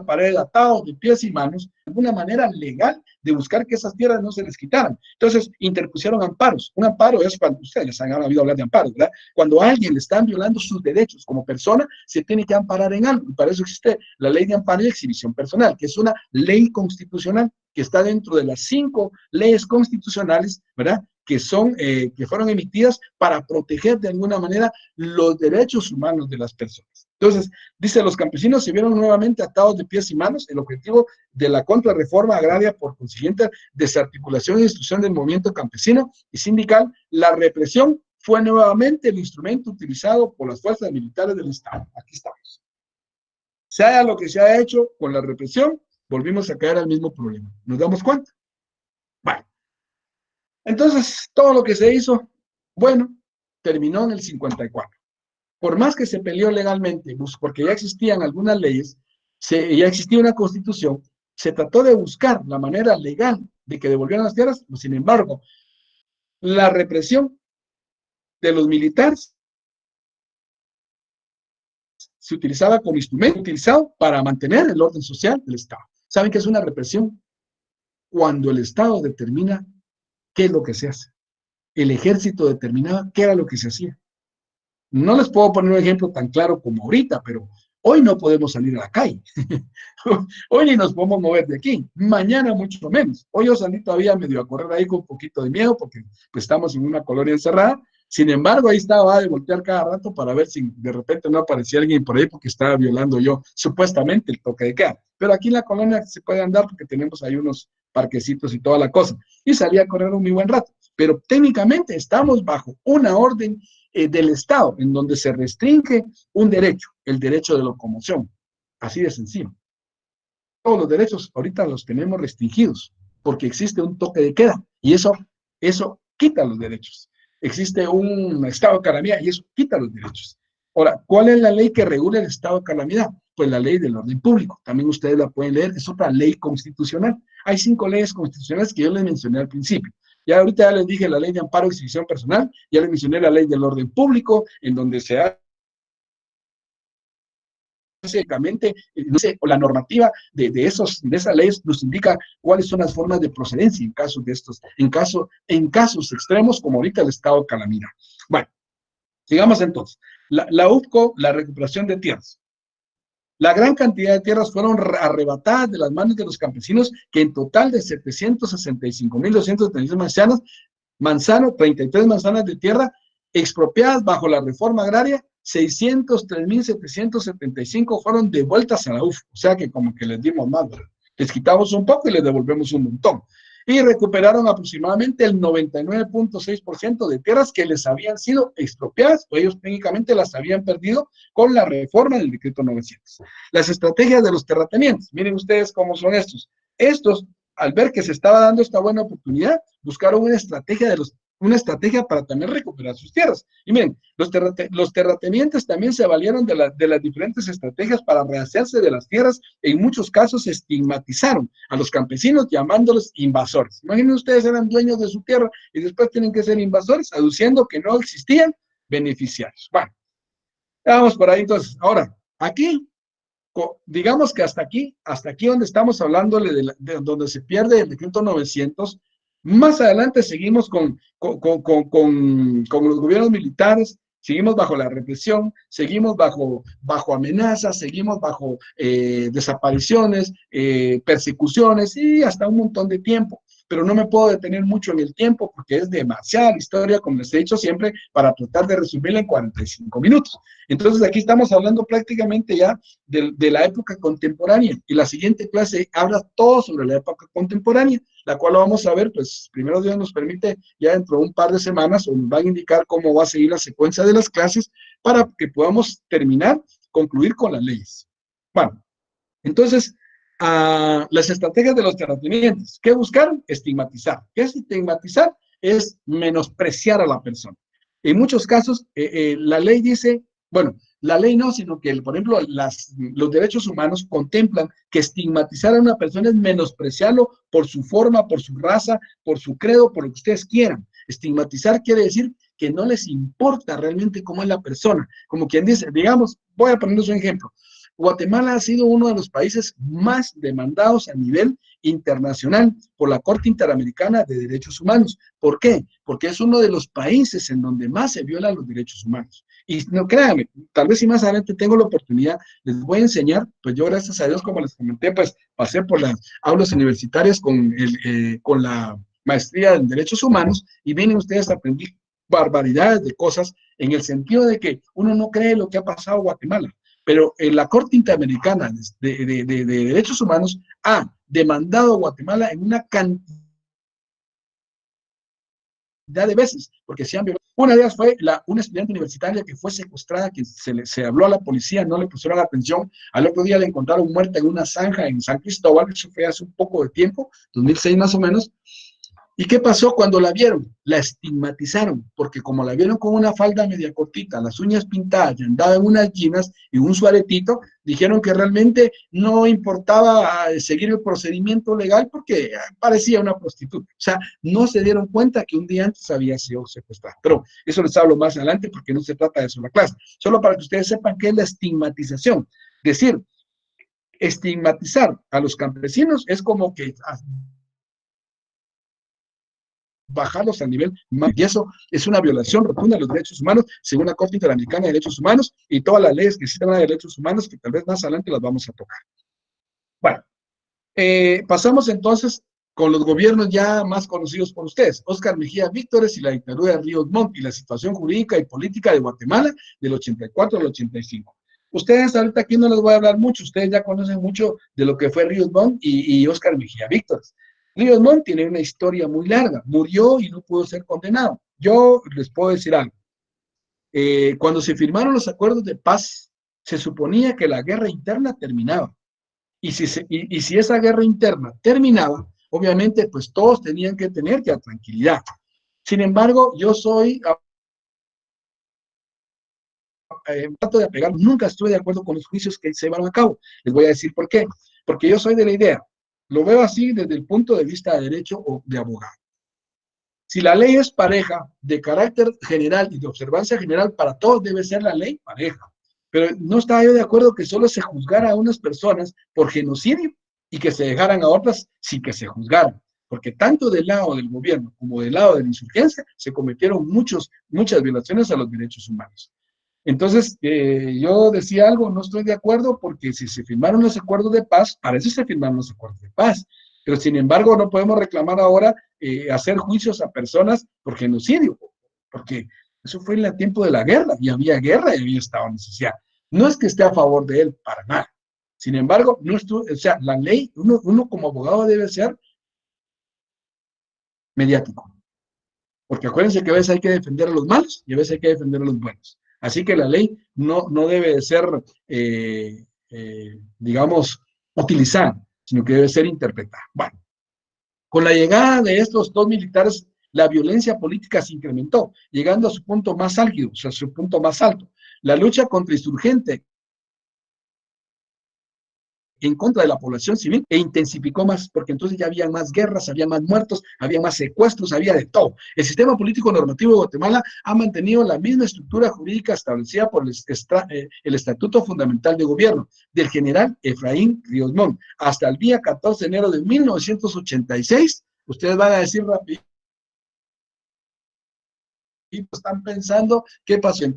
pared, atados de pies y manos, alguna manera legal de buscar que esas tierras no se les quitaran. Entonces, interpusieron amparos. Un amparo es cuando, ustedes han oído hablar de amparos, ¿verdad? Cuando a alguien le están violando sus derechos como persona, se tiene que amparar en algo. Y para eso existe la ley de amparo y exhibición personal, que es una ley constitucional que está dentro de las 5 leyes constitucionales, ¿verdad? Que fueron emitidas para proteger de alguna manera los derechos humanos de las personas. Entonces, dice, los campesinos se vieron nuevamente atados de pies y manos. El objetivo de la contrarreforma agraria, por consiguiente, desarticulación e instrucción del movimiento campesino y sindical, la represión fue nuevamente el instrumento utilizado por las fuerzas militares del Estado. Aquí estamos. Sea lo que se ha hecho con la represión, volvimos a caer al mismo problema. ¿Nos damos cuenta? Bueno. Entonces, todo lo que se hizo, bueno, terminó en el 54. Por más que se peleó legalmente, porque ya existían algunas leyes, ya existía una constitución, se trató de buscar la manera legal de que devolvieran las tierras, pues, sin embargo, la represión de los militares se utilizaba como instrumento utilizado para mantener el orden social del Estado. ¿Saben qué es una represión? Cuando el Estado determina qué es lo que se hace. El ejército determinaba qué era lo que se hacía. No les puedo poner un ejemplo tan claro como ahorita, pero hoy no podemos salir a la calle. Hoy ni nos podemos mover de aquí. Mañana mucho menos. Hoy yo salí todavía medio a correr ahí con un poquito de miedo porque pues, estamos en una colonia encerrada. Sin embargo, ahí estaba de voltear cada rato para ver si de repente no aparecía alguien por ahí porque estaba violando yo supuestamente el toque de queda. Pero aquí en la colonia se puede andar porque tenemos ahí unos parquecitos y toda la cosa. Y salí a correr un muy buen rato. Pero técnicamente estamos bajo una orden del Estado en donde se restringe un derecho, el derecho de locomoción. Así de sencillo. Todos los derechos ahorita los tenemos restringidos porque existe un toque de queda y eso quita los derechos. Existe un estado de calamidad y eso quita los derechos. Ahora, ¿cuál es la ley que regula el estado de calamidad? Pues la ley del orden público. También ustedes la pueden leer, es otra ley constitucional. Hay 5 leyes constitucionales que yo les mencioné al principio. Ya ahorita ya les dije la ley de amparo y exhibición personal, ya les mencioné la ley del orden público, en donde se hace básicamente, no sé, o la normativa de esas leyes nos indica cuáles son las formas de procedencia en casos de estos, en casos extremos como ahorita el estado de calamidad. Bueno, sigamos entonces. La UFCO, la recuperación de tierras. La gran cantidad de tierras fueron arrebatadas de las manos de los campesinos, que en total de 765.236 manzanas, 33 manzanas de tierra expropiadas bajo la reforma agraria, 603.775 fueron devueltas a la UF, o sea que como que les dimos más, ¿verdad? Les quitamos un poco y les devolvemos un montón. Y recuperaron aproximadamente el 99.6% de tierras que les habían sido expropiadas, o ellos técnicamente las habían perdido con la reforma del decreto 900. Las estrategias de los terratenientes, miren ustedes cómo son estos. Estos, al ver que se estaba dando esta buena oportunidad, buscaron una estrategia para también recuperar sus tierras. Y miren, los terratenientes también se valieron de las diferentes estrategias para rehacerse de las tierras. En muchos casos estigmatizaron a los campesinos llamándolos invasores. Imaginen ustedes, eran dueños de su tierra y después tienen que ser invasores, aduciendo que no existían beneficiarios. Bueno, vamos por ahí entonces. Ahora, aquí, digamos que hasta aquí donde estamos hablándole de donde se pierde el decreto 900, más adelante seguimos con los gobiernos militares, seguimos bajo la represión, seguimos bajo amenazas, seguimos bajo desapariciones, persecuciones y hasta un montón de tiempo. Pero no me puedo detener mucho en el tiempo porque es demasiada historia, como les he dicho siempre, para tratar de resumirla en 45 minutos. Entonces aquí estamos hablando prácticamente ya de la época contemporánea y la siguiente clase habla todo sobre la época contemporánea, la cual lo vamos a ver, pues primero Dios nos permite ya dentro de un par de semanas o nos van a indicar cómo va a seguir la secuencia de las clases para que podamos concluir con las leyes. Bueno, entonces, las estrategias de los terratenientes, ¿qué buscaron? Estigmatizar. ¿Qué es estigmatizar? Es menospreciar a la persona. En muchos casos, la ley dice, bueno, la ley no, sino que, por ejemplo, los derechos humanos contemplan que estigmatizar a una persona es menospreciarlo por su forma, por su raza, por su credo, por lo que ustedes quieran. Estigmatizar quiere decir que no les importa realmente cómo es la persona. Como quien dice, digamos, voy a ponerles un ejemplo. Guatemala ha sido uno de los países más demandados a nivel internacional por la Corte Interamericana de Derechos Humanos. ¿Por qué? Porque es uno de los países en donde más se violan los derechos humanos. Y no créanme, tal vez si más adelante tengo la oportunidad, les voy a enseñar, pues yo gracias a Dios, como les comenté, pues pasé por las aulas universitarias con la maestría en Derechos Humanos y vienen ustedes a aprender barbaridades de cosas en el sentido de que uno no cree lo que ha pasado en Guatemala. Pero la Corte Interamericana de Derechos Humanos ha demandado a Guatemala en una cantidad de veces, porque se han violado. Una de ellas fue una estudiante universitaria que fue secuestrada, que se habló a la policía, no le pusieron atención, al otro día la encontraron muerta en una zanja en San Cristóbal, eso fue hace un poco de tiempo, 2006 más o menos. ¿Y qué pasó cuando la vieron? La estigmatizaron, porque como la vieron con una falda media cortita, las uñas pintadas, y andaba en unas jeans y un suaretito, dijeron que realmente no importaba seguir el procedimiento legal porque parecía una prostituta. O sea, no se dieron cuenta que un día antes había sido secuestrada. Pero eso les hablo más adelante porque no se trata de eso la clase. Solo para que ustedes sepan qué es la estigmatización. Es decir, estigmatizar a los campesinos es como que bajarlos al nivel más, y eso es una violación rotunda de los derechos humanos según la Corte Interamericana de Derechos Humanos y todas las leyes que existen de derechos humanos que tal vez más adelante las vamos a tocar. Bueno, pasamos entonces con los gobiernos ya más conocidos por ustedes, Óscar Mejía Víctores y la dictadura de Ríos Montt y la situación jurídica y política de Guatemala del 84 al 85. Ustedes ahorita aquí no les voy a hablar mucho, ustedes ya conocen mucho de lo que fue Ríos Montt y Óscar Mejía Víctores. Ríos Montt tiene una historia muy larga, murió y no pudo ser condenado. Yo les puedo decir algo. Cuando se firmaron los acuerdos de paz, se suponía que la guerra interna terminaba. Y si esa guerra interna terminaba, obviamente, pues todos tenían que tener ya tranquilidad. Sin embargo, yo soy, trato de apegar, nunca estuve de acuerdo con los juicios que se llevaron a cabo. Les voy a decir por qué. Porque yo soy de la idea, lo veo así desde el punto de vista de derecho o de abogado. Si la ley es pareja, de carácter general y de observancia general, para todos debe ser la ley pareja. Pero no estaba yo de acuerdo que solo se juzgara a unas personas por genocidio y que se dejaran a otras sin que se juzgaran. Porque tanto del lado del gobierno como del lado de la insurgencia se cometieron muchas violaciones a los derechos humanos. Entonces, yo decía algo, no estoy de acuerdo porque si se firmaron los acuerdos de paz, para eso se firmaron los acuerdos de paz. Pero sin embargo, no podemos reclamar ahora hacer juicios a personas por genocidio, porque eso fue en el tiempo de la guerra y había estado en necesidad. No es que esté a favor de él, para nada. Sin embargo, no estuvo, o sea, la ley, uno como abogado debe ser mediático. Porque acuérdense que a veces hay que defender a los malos y a veces hay que defender a los buenos. Así que la ley no debe de ser, digamos, utilizada, sino que debe ser interpretada. Bueno, con la llegada de estos dos militares, la violencia política se incrementó, llegando a su punto más álgido, o sea, su punto más alto. La lucha contra insurgente en contra de la población civil e intensificó más, porque entonces ya había más guerras, había más muertos, había más secuestros, había de todo. El sistema político normativo de Guatemala ha mantenido la misma estructura jurídica establecida por el Estatuto Fundamental de Gobierno del general Efraín Ríos Montt hasta el día 14 de enero de 1986. Ustedes van a decir rápido, están pensando qué pasó en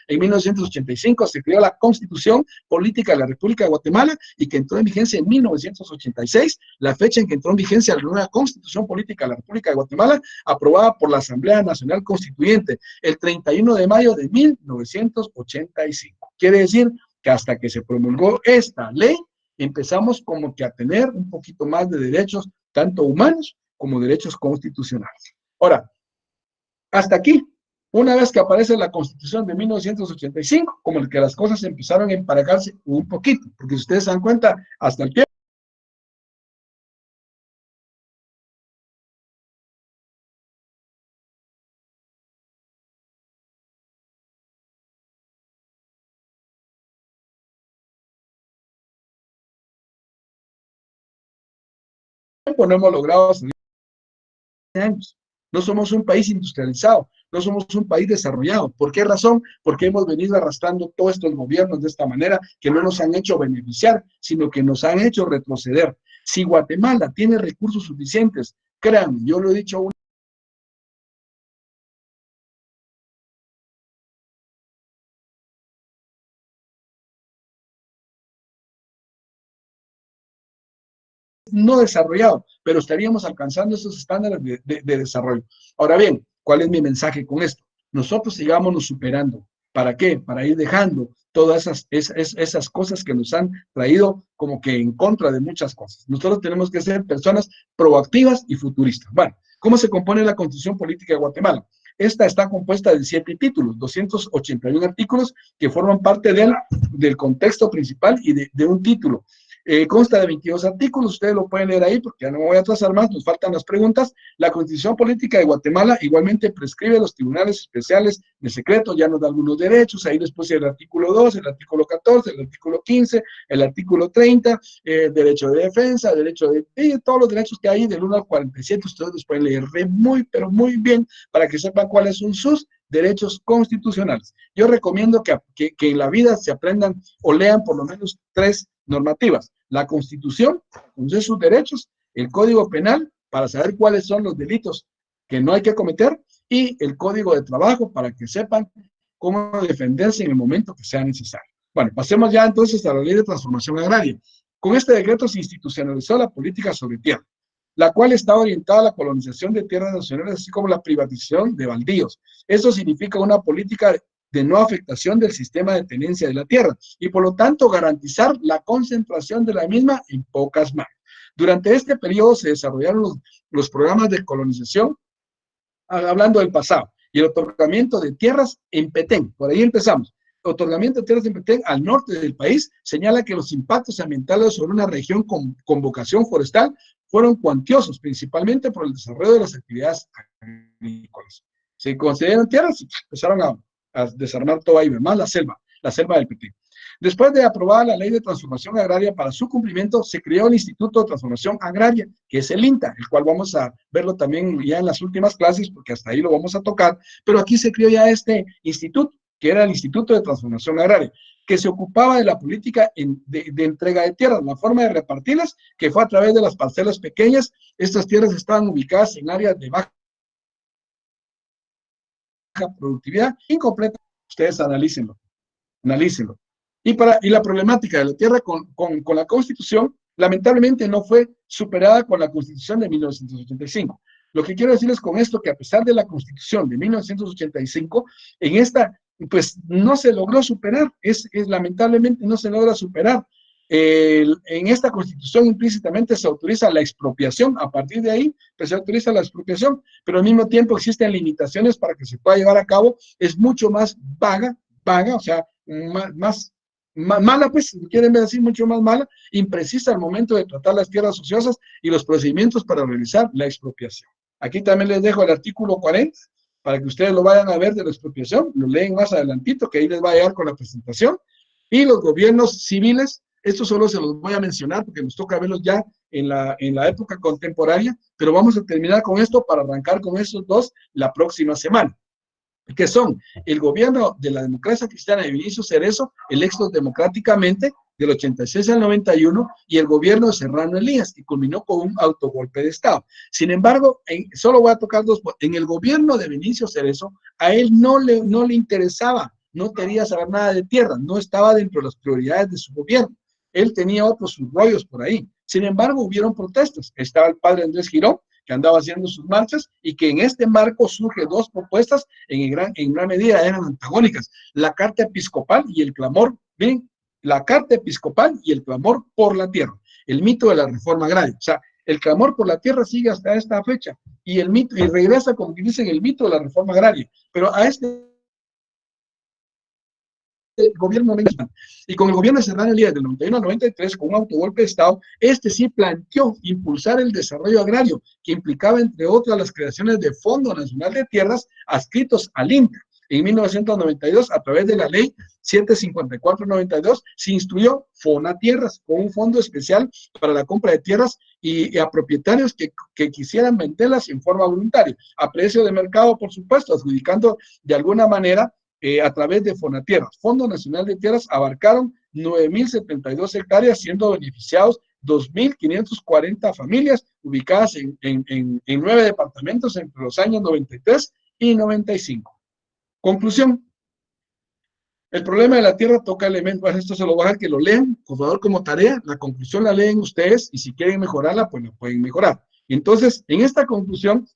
1985 se creó la Constitución Política de la República de Guatemala y que entró en vigencia en 1986, la fecha en que entró en vigencia la nueva Constitución Política de la República de Guatemala, aprobada por la Asamblea Nacional Constituyente el 31 de mayo de 1985. Quiere decir que hasta que se promulgó esta ley, empezamos como que a tener un poquito más de derechos, tanto humanos como derechos constitucionales. Ahora, hasta aquí, una vez que aparece la Constitución de 1985, como que las cosas empezaron a emparejarse un poquito, porque si ustedes se dan cuenta, hasta el tiempo no hemos logrado salir de años. No somos un país industrializado, no somos un país desarrollado. ¿Por qué razón? Porque hemos venido arrastrando todos estos gobiernos de esta manera que no nos han hecho beneficiar, sino que nos han hecho retroceder. Si Guatemala tiene recursos suficientes, créanme, yo lo he dicho una no desarrollado, pero estaríamos alcanzando esos estándares de desarrollo. Ahora bien, ¿cuál es mi mensaje con esto? Nosotros sigámonos superando. ¿Para qué? Para ir dejando todas esas cosas que nos han traído como que en contra de muchas cosas. Nosotros tenemos que ser personas proactivas y futuristas. Bueno, ¿cómo se compone la Constitución Política de Guatemala? Esta está compuesta de 7 títulos, 281 artículos que forman parte del contexto principal y de un título. Consta de 22 artículos, ustedes lo pueden leer ahí porque ya no me voy a atrasar más, nos faltan las preguntas. La Constitución Política de Guatemala igualmente prescribe los tribunales especiales de secreto, ya nos da algunos derechos, ahí después el artículo 2, el artículo 14, el artículo 15, el artículo 30, derecho de defensa, derecho de todos los derechos que hay del 1 al 47, ustedes los pueden leer muy, pero muy bien para que sepan cuáles son sus derechos constitucionales. Yo recomiendo que en la vida se aprendan o lean por lo menos 3 normativas. La Constitución, conocer sus derechos, el Código Penal, para saber cuáles son los delitos que no hay que cometer, y el Código de Trabajo, para que sepan cómo defenderse en el momento que sea necesario. Bueno, pasemos ya entonces a la Ley de Transformación Agraria. Con este decreto se institucionalizó la política sobre tierra, la cual está orientada a la colonización de tierras nacionales, así como la privatización de baldíos. Eso significa una política de no afectación del sistema de tenencia de la tierra y por lo tanto garantizar la concentración de la misma en pocas manos. Durante este periodo se desarrollaron los programas de colonización, hablando del pasado, y el otorgamiento de tierras en Petén. Por ahí empezamos. Otorgamiento de tierras en Petén al norte del país señala que los impactos ambientales sobre una región con vocación forestal fueron cuantiosos, principalmente por el desarrollo de las actividades agrícolas. Se concedieron tierras y empezaron a desarmar todo ahí, más la selva del Petén. Después de aprobada la Ley de Transformación Agraria, para su cumplimiento se creó el Instituto de Transformación Agraria, que es el INTA, el cual vamos a verlo también ya en las últimas clases, porque hasta ahí lo vamos a tocar, pero aquí se creó ya este instituto, que era el Instituto de Transformación Agraria, que se ocupaba de la política de entrega de tierras, la forma de repartirlas, que fue a través de las parcelas pequeñas. Estas tierras estaban ubicadas en áreas de baja productividad, incompleta. Ustedes analícenlo. Y la problemática de la tierra con la Constitución, lamentablemente no fue superada con la Constitución de 1985. Lo que quiero decirles con esto, que a pesar de la Constitución de 1985, en esta, pues no se logró superar, lamentablemente no se logra superar. En esta Constitución implícitamente se autoriza la expropiación. A partir de ahí, pues se autoriza la expropiación, pero al mismo tiempo existen limitaciones para que se pueda llevar a cabo. Es mucho más vaga, o sea, más mala, pues, si quieren decir, mucho más mala, imprecisa al momento de tratar las tierras ociosas y los procedimientos para realizar la expropiación. Aquí también les dejo el artículo 40, para que ustedes lo vayan a ver de la expropiación, lo leen más adelantito, que ahí les va a llegar con la presentación. Y los gobiernos civiles, esto solo se los voy a mencionar porque nos toca verlos ya en la época contemporánea, pero vamos a terminar con esto para arrancar con estos dos la próxima semana, que son el gobierno de la democracia cristiana de Vinicio Cerezo, electos democráticamente del 86 al 91, y el gobierno de Serrano Elías, que culminó con un autogolpe de Estado. Sin embargo, solo voy a tocar dos. En el gobierno de Vinicio Cerezo, a él no le interesaba, no quería saber nada de tierra, no estaba dentro de las prioridades de su gobierno. Él tenía otros rollos por ahí. Sin embargo, hubieron protestas. Estaba el padre Andrés Girón, que andaba haciendo sus marchas, y que en este marco surgen dos propuestas en gran medida eran antagónicas: la carta episcopal y el clamor, bien, la carta episcopal y el clamor por la tierra, el mito de la reforma agraria. O sea, el clamor por la tierra sigue hasta esta fecha, y el mito, y regresa, como dicen, el mito de la reforma agraria, pero a este gobierno mexicano. Y con el gobierno de Serrano Elías del 91 al 93, con un autogolpe de Estado, sí planteó impulsar el desarrollo agrario, que implicaba, entre otras, las creaciones de Fondo Nacional de Tierras adscritos al INTA. En 1992, a través de la ley 754-92, se instruyó Fonatierras, con un fondo especial para la compra de tierras y a propietarios que quisieran venderlas en forma voluntaria, a precio de mercado, por supuesto, adjudicando de alguna manera a través de Fonatierras. Fondo Nacional de Tierras abarcaron 9.072 hectáreas, siendo beneficiados 2.540 familias ubicadas en 9 departamentos entre los años 93 y 95. Conclusión. El problema de la tierra toca elementos, esto se lo voy a dejar que lo lean, por favor, como tarea. La conclusión la leen ustedes, y si quieren mejorarla, pues la pueden mejorar. Entonces, en esta conclusión,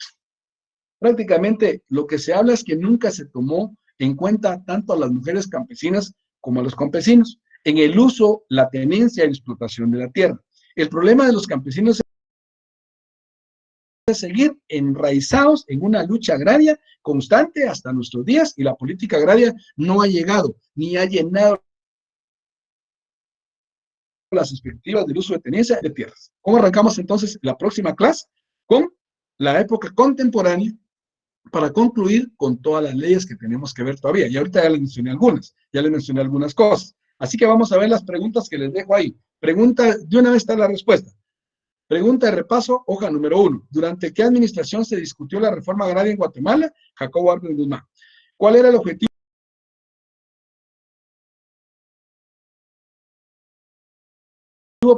prácticamente lo que se habla es que nunca se tomó en cuenta tanto a las mujeres campesinas como a los campesinos en el uso, la tenencia y la explotación de la tierra. El problema de los campesinos es seguir enraizados en una lucha agraria constante hasta nuestros días, y la política agraria no ha llegado ni ha llenado las expectativas del uso de tenencia de tierras. ¿Cómo arrancamos entonces la próxima clase? Con la época contemporánea, para concluir con todas las leyes que tenemos que ver todavía. Y ahorita ya les mencioné algunas cosas. Así que vamos a ver las preguntas que les dejo ahí. Pregunta, de una vez está la respuesta. Pregunta de repaso, hoja número 1. ¿Durante qué administración se discutió la reforma agraria en Guatemala? Jacobo Arbenz Guzmán. ¿Cuál era el objetivo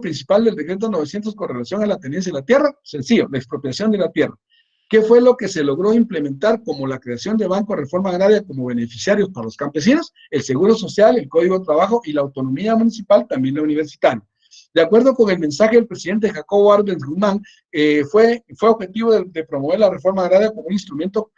principal del decreto 900 con relación a la tenencia de la tierra? Sencillo, la expropiación de la tierra. ¿Qué fue lo que se logró implementar, como la creación de bancos de reforma agraria como beneficiarios para los campesinos, el seguro social, el código de trabajo y la autonomía municipal, también la universitaria? De acuerdo con el mensaje del presidente Jacobo Arbenz Guzmán, fue objetivo de promover la reforma agraria como un instrumento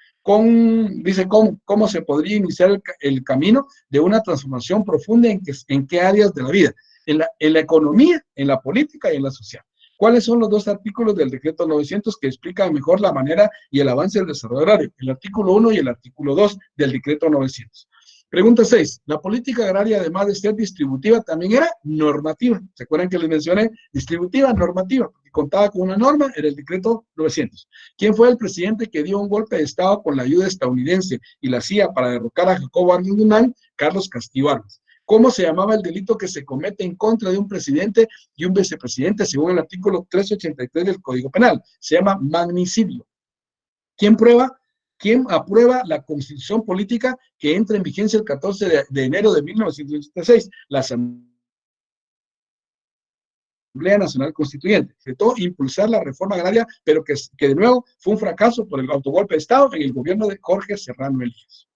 dice cómo se podría iniciar el camino de una transformación profunda en qué áreas de la vida: en la economía, en la política y en la social. ¿Cuáles son los dos artículos del decreto 900 que explican mejor la manera y el avance del desarrollo agrario? El artículo 1 y el artículo 2 del decreto 900. Pregunta 6. La política agraria, además de ser distributiva, también era normativa. ¿Se acuerdan que les mencioné? Distributiva, normativa, porque contaba con una norma, era el decreto 900. ¿Quién fue el presidente que dio un golpe de Estado con la ayuda estadounidense y la CIA para derrocar a Jacobo Arbenz? Carlos Castillo Armas. ¿Cómo se llamaba el delito que se comete en contra de un presidente y un vicepresidente según el artículo 383 del Código Penal? Se llama magnicidio. ¿Quién aprueba la Constitución Política que entra en vigencia el 14 de enero de 1986? La Asamblea Nacional Constituyente. Intentó impulsar la reforma agraria, pero que de nuevo fue un fracaso por el autogolpe de Estado en el gobierno de Jorge Serrano Elías.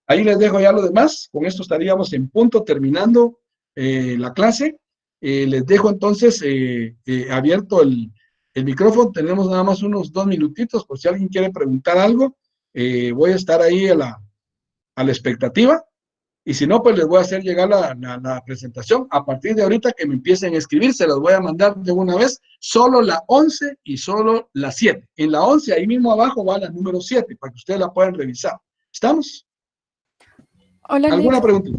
Ahí les dejo ya lo demás. Con esto estaríamos en punto terminando la clase. Les dejo entonces abierto el micrófono. Tenemos nada más unos 2 minutitos por si alguien quiere preguntar algo. Voy a estar ahí a la expectativa. Y si no, pues les voy a hacer llegar la presentación. A partir de ahorita que me empiecen a escribir, se los voy a mandar de una vez. Solo la 11 y solo la 7. En la 11, ahí mismo abajo va la número 7, para que ustedes la puedan revisar. ¿Estamos? Hola, ¿Alguna Lick. pregunta?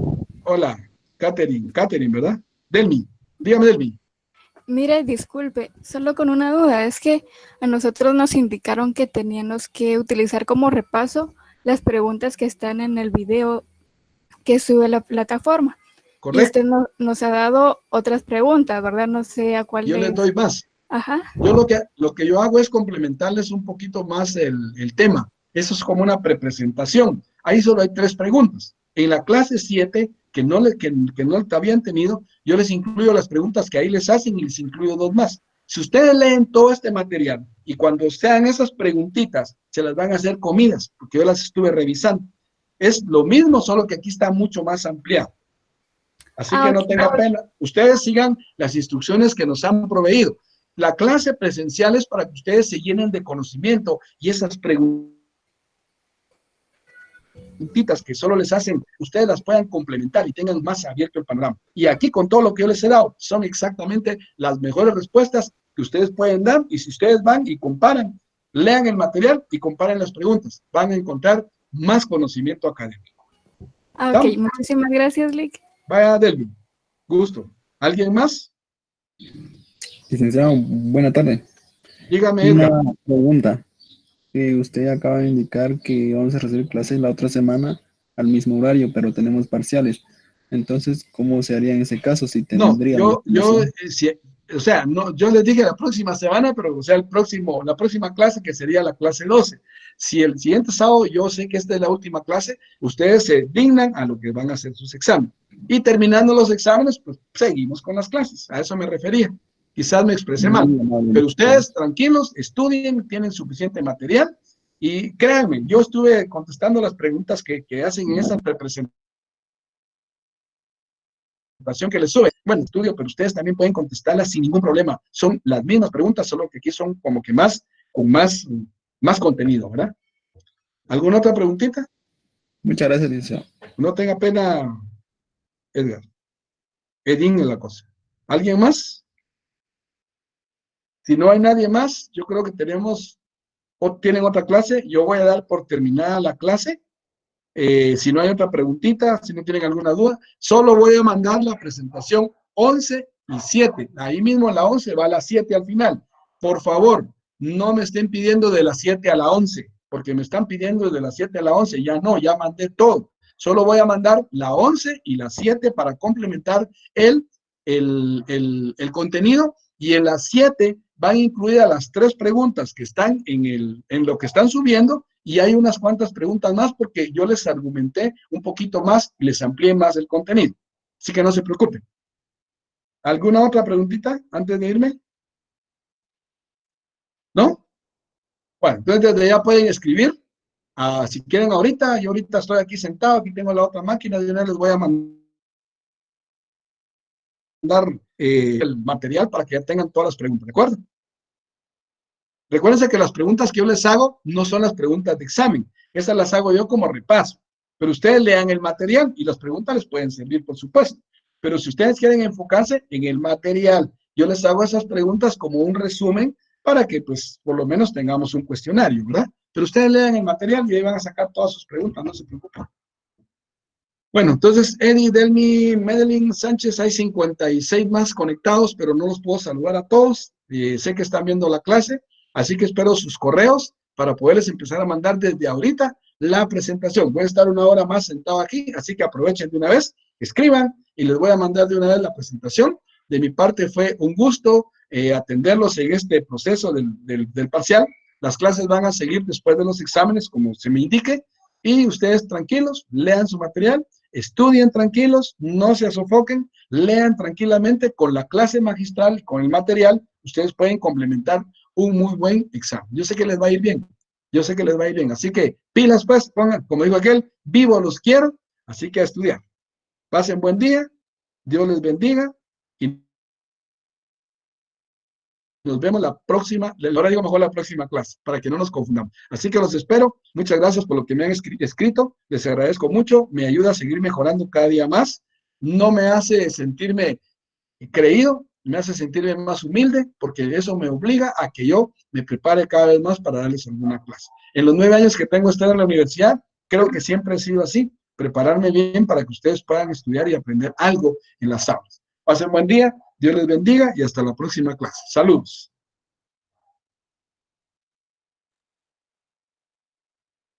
Hola, Catherine, ¿verdad? Delmi, dígame, Delmi. Mire, disculpe, solo con una duda, es que a nosotros nos indicaron que teníamos que utilizar como repaso las preguntas que están en el video que sube la plataforma. Correcto. Y usted nos ha dado otras preguntas, ¿verdad? No sé a cuál Yo les doy más. Ajá. Yo lo que yo hago es complementarles un poquito más el tema. Eso es como una prepresentación. Ahí solo hay 3 preguntas. En la clase 7, que no habían tenido, yo les incluyo las preguntas que ahí les hacen y les incluyo 2 más. Si ustedes leen todo este material y cuando sean esas preguntitas, se las van a hacer comidas, porque yo las estuve revisando. Es lo mismo, solo que aquí está mucho más ampliado. Así que no tenga pena. Ustedes sigan las instrucciones que nos han proveído. La clase presencial es para que ustedes se llenen de conocimiento y esas preguntitas que solo les hacen, ustedes las puedan complementar y tengan más abierto el panorama. Y aquí con todo lo que yo les he dado, son exactamente las mejores respuestas que ustedes pueden dar. Y si ustedes van y comparan, lean el material y comparen las preguntas, van a encontrar más conocimiento académico. Ok, muchísimas gracias, Lick. Vaya, Delvin, gusto. ¿Alguien más? Licenciado, buena tarde. Dígame, Edgar. Una pregunta. Usted acaba de indicar que vamos a recibir clases la otra semana al mismo horario, pero tenemos parciales. Entonces, ¿cómo se haría en ese caso si tendríamos? No, o sea, no, yo les dije la próxima semana, pero o sea, la próxima clase que sería la clase 12. Si el siguiente sábado yo sé que esta es la última clase, ustedes se dignan a lo que van a hacer sus exámenes. Y terminando los exámenes, pues seguimos con las clases. A eso me refería. Quizás me expresé mal, pero ustedes tranquilos, estudien, tienen suficiente material y créanme, yo estuve contestando las preguntas que hacen en esa presentación que les sube. Bueno, estudio, pero ustedes también pueden contestarlas sin ningún problema. Son las mismas preguntas, solo que aquí son como que con más contenido, ¿verdad? ¿Alguna otra preguntita? Muchas gracias, licenciado. No tenga pena, Edgar. Edín es la cosa. ¿Alguien más? Si no hay nadie más, yo creo que tienen otra clase. Yo voy a dar por terminada la clase. Si no hay otra preguntita, si no tienen alguna duda, solo voy a mandar la presentación 11 y 7. Ahí mismo en la 11 va la 7 al final. Por favor, no me estén pidiendo de la 7 a la 11, porque me están pidiendo de la 7 a la 11. Ya no, ya mandé todo. Solo voy a mandar la 11 y la 7 para complementar el contenido. Y en la 7 van incluidas las 3 preguntas que están en lo que están subiendo, y hay unas cuantas preguntas más porque yo les argumenté un poquito más y les amplié más el contenido. Así que no se preocupen. ¿Alguna otra preguntita antes de irme? ¿No? Bueno, entonces desde ya pueden escribir. Si quieren ahorita, yo ahorita estoy aquí sentado, aquí tengo la otra máquina, de una vez les voy a mandar el material para que ya tengan todas las preguntas, ¿de acuerdo? Recuérdense que las preguntas que yo les hago no son las preguntas de examen, esas las hago yo como repaso, pero ustedes lean el material y las preguntas les pueden servir, por supuesto, pero si ustedes quieren enfocarse en el material yo les hago esas preguntas como un resumen para que, pues, por lo menos tengamos un cuestionario, ¿verdad? Pero ustedes lean el material y ahí van a sacar todas sus preguntas, no se preocupen. Bueno, entonces, Eddie, Delmi, Medelin, Sánchez, hay 56 más conectados, pero no los puedo saludar a todos. Sé que están viendo la clase, así que espero sus correos para poderles empezar a mandar desde ahorita la presentación. Voy a estar una hora más sentado aquí, así que aprovechen de una vez, escriban y les voy a mandar de una vez la presentación. De mi parte fue un gusto atenderlos en este proceso del parcial. Las clases van a seguir después de los exámenes, como se me indique, y ustedes tranquilos, lean su material, estudien tranquilos, no se sofoquen, lean tranquilamente con la clase magistral, con el material, ustedes pueden complementar un muy buen examen. Yo sé que les va a ir bien, yo sé que les va a ir bien, así que pilas pues, pongan, como digo aquel, vivo los quiero, así que a estudiar. Pasen buen día, Dios les bendiga y nos vemos la próxima, ahora digo mejor la próxima clase, para que no nos confundamos. Así que los espero. Muchas gracias por lo que me han escrito. Les agradezco mucho. Me ayuda a seguir mejorando cada día más. No me hace sentirme creído, me hace sentirme más humilde, porque eso me obliga a que yo me prepare cada vez más para darles alguna clase. En los 9 años que tengo de estar en la universidad, creo que siempre he sido así, prepararme bien para que ustedes puedan estudiar y aprender algo en las aulas. Pasen buen día. Dios les bendiga y hasta la próxima clase. Saludos.